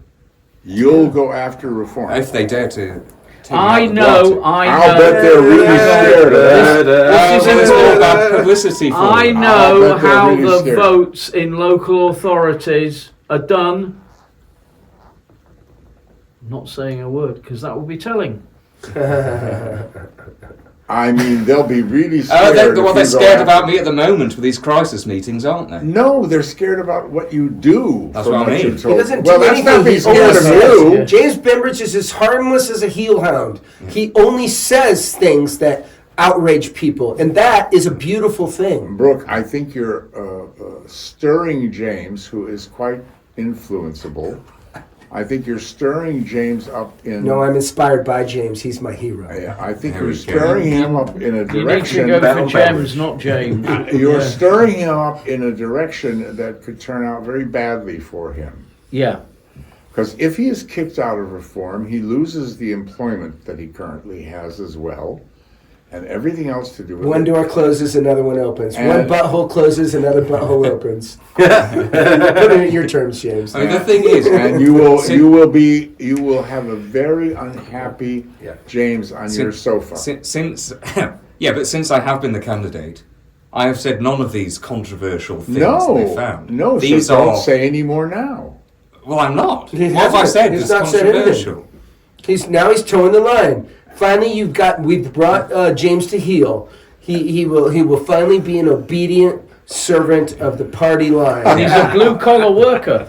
Speaker 2: you'll go after reform.
Speaker 3: If they dare to. take me
Speaker 4: I
Speaker 3: out the
Speaker 4: know.
Speaker 3: party.
Speaker 2: I'll bet they're really scared of that.
Speaker 4: This
Speaker 3: Well,
Speaker 4: is
Speaker 3: it's all bad publicity for
Speaker 4: I
Speaker 3: them.
Speaker 2: I'll
Speaker 4: know
Speaker 2: bet they're
Speaker 4: how
Speaker 2: really
Speaker 4: the
Speaker 2: scared.
Speaker 4: votes in local authorities are done. I'm not saying a word because that will be telling.
Speaker 2: I mean, they'll be really
Speaker 3: Oh,
Speaker 2: scared.
Speaker 3: they're
Speaker 2: if you
Speaker 3: scared
Speaker 2: go after-
Speaker 3: about me at the moment with these crisis meetings, aren't they?
Speaker 2: No, they're scared about what you do.
Speaker 3: That's
Speaker 2: from
Speaker 3: what I mean.
Speaker 2: you're
Speaker 3: He
Speaker 2: told.
Speaker 1: He doesn't
Speaker 2: well,
Speaker 1: do
Speaker 2: that's
Speaker 1: anything.
Speaker 2: not being
Speaker 1: He
Speaker 2: scared
Speaker 1: only
Speaker 2: of
Speaker 1: says,
Speaker 2: you.
Speaker 1: James Bembridge is as harmless as a heel hound. He only says things that outrage people, and that is a beautiful thing.
Speaker 2: Brooke, I think you're stirring James, who is quite influenceable, I think you're stirring James up in.
Speaker 1: No, I'm inspired by James. He's my hero.
Speaker 2: I think
Speaker 3: There
Speaker 2: you're
Speaker 3: we go.
Speaker 2: stirring him up in a
Speaker 4: You need to
Speaker 2: direction.
Speaker 4: go for
Speaker 5: Bembridge.
Speaker 4: Gems, not James.
Speaker 2: You're
Speaker 4: Yeah.
Speaker 2: stirring him up in a direction that could turn out very badly for him.
Speaker 4: Yeah.
Speaker 2: Because if he is kicked out of reform, he loses the employment that he currently has as well, and everything else to do with
Speaker 1: One
Speaker 2: it.
Speaker 1: door closes, another one opens. One
Speaker 2: And-
Speaker 1: butthole closes, another butthole opens. Put it in your terms, James.
Speaker 3: I mean, the thing is,
Speaker 2: And you will have a very unhappy
Speaker 5: Yeah.
Speaker 2: James on your sofa.
Speaker 3: since yeah, but since I have been the candidate, I have said none of these controversial things they found.
Speaker 2: No,
Speaker 3: these
Speaker 2: so don't
Speaker 3: are.
Speaker 2: say any more now.
Speaker 3: Well, I'm not.
Speaker 1: He
Speaker 3: What have I
Speaker 1: hasn't.
Speaker 3: said
Speaker 1: He's
Speaker 3: that's
Speaker 1: not said anything.
Speaker 3: controversial?
Speaker 1: He's towing the line. Finally, we've brought James to heel. He will finally be an obedient servant of the party line.
Speaker 4: He's a blue collar worker.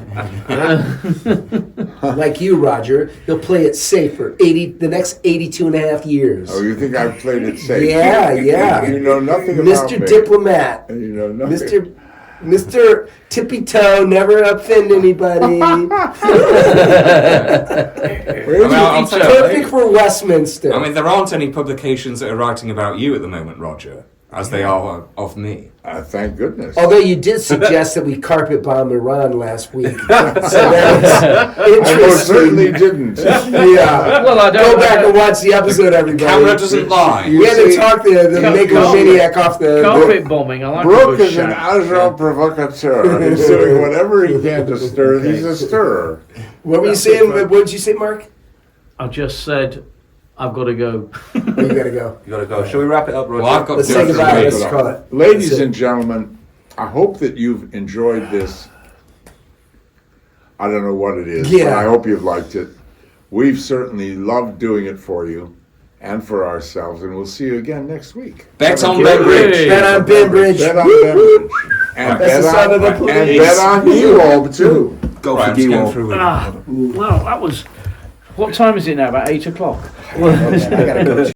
Speaker 1: Like you, Roger. He'll play it safe for the next 82 and a half years.
Speaker 2: Oh, you think I've played it safe?
Speaker 1: Yeah.
Speaker 2: You know nothing about
Speaker 1: Mr.
Speaker 2: me.
Speaker 1: Diplomat.
Speaker 2: You know nothing.
Speaker 1: Mr. Tippy Toe, never offend anybody.
Speaker 3: I'll tell you,
Speaker 1: Perfect for Westminster.
Speaker 3: I mean, there aren't any publications that are writing about you at the moment, Roger, as they are of me.
Speaker 2: Thank goodness.
Speaker 1: Although you did suggest that we carpet bomb Iran last week, so that was
Speaker 2: I most
Speaker 1: interesting.
Speaker 2: certainly didn't.
Speaker 1: Yeah.
Speaker 4: Well, I don't
Speaker 1: Go back and watch the episode, everybody.
Speaker 3: Camera doesn't lie.
Speaker 1: We had to
Speaker 2: see-
Speaker 1: talk the megalomaniac off the.
Speaker 4: Carpet bombing. I like a
Speaker 2: Brooke
Speaker 4: good
Speaker 2: is an
Speaker 4: shot.
Speaker 2: agent provocateur. He's doing whatever he can to stir. He's a stirrer.
Speaker 1: What were you saying? What did you say, Mark?
Speaker 4: I just said, I've got to go.
Speaker 1: Oh, you gotta go.
Speaker 5: You gotta go. Shall we wrap it up, Roger?
Speaker 3: Well, I've got
Speaker 1: Let's
Speaker 3: to
Speaker 1: say
Speaker 3: go
Speaker 1: goodbye.
Speaker 3: for a
Speaker 1: Let's
Speaker 3: break.
Speaker 1: call it.
Speaker 2: Ladies
Speaker 1: That's it.
Speaker 2: and gentlemen, I hope that you've enjoyed this. I don't know what it is, but
Speaker 1: Yeah.
Speaker 2: I hope you've liked it. We've certainly loved doing it for you and for ourselves, and we'll see you again next week.
Speaker 3: Bet on
Speaker 4: Hey.
Speaker 3: Bembridge.
Speaker 1: Bet on Bembridge.
Speaker 2: Bet on
Speaker 1: Woo, woo.
Speaker 2: Bembridge. And
Speaker 1: That's the
Speaker 2: bet
Speaker 1: sound
Speaker 2: on,
Speaker 1: of the
Speaker 2: and
Speaker 1: police.
Speaker 2: bet on Ewald, too.
Speaker 5: Go
Speaker 3: Right,
Speaker 5: for
Speaker 3: I'm just going
Speaker 5: Gewalt.
Speaker 3: through with it.
Speaker 4: Well, that was. What time is it now? About 8 o'clock.
Speaker 1: I gotta go.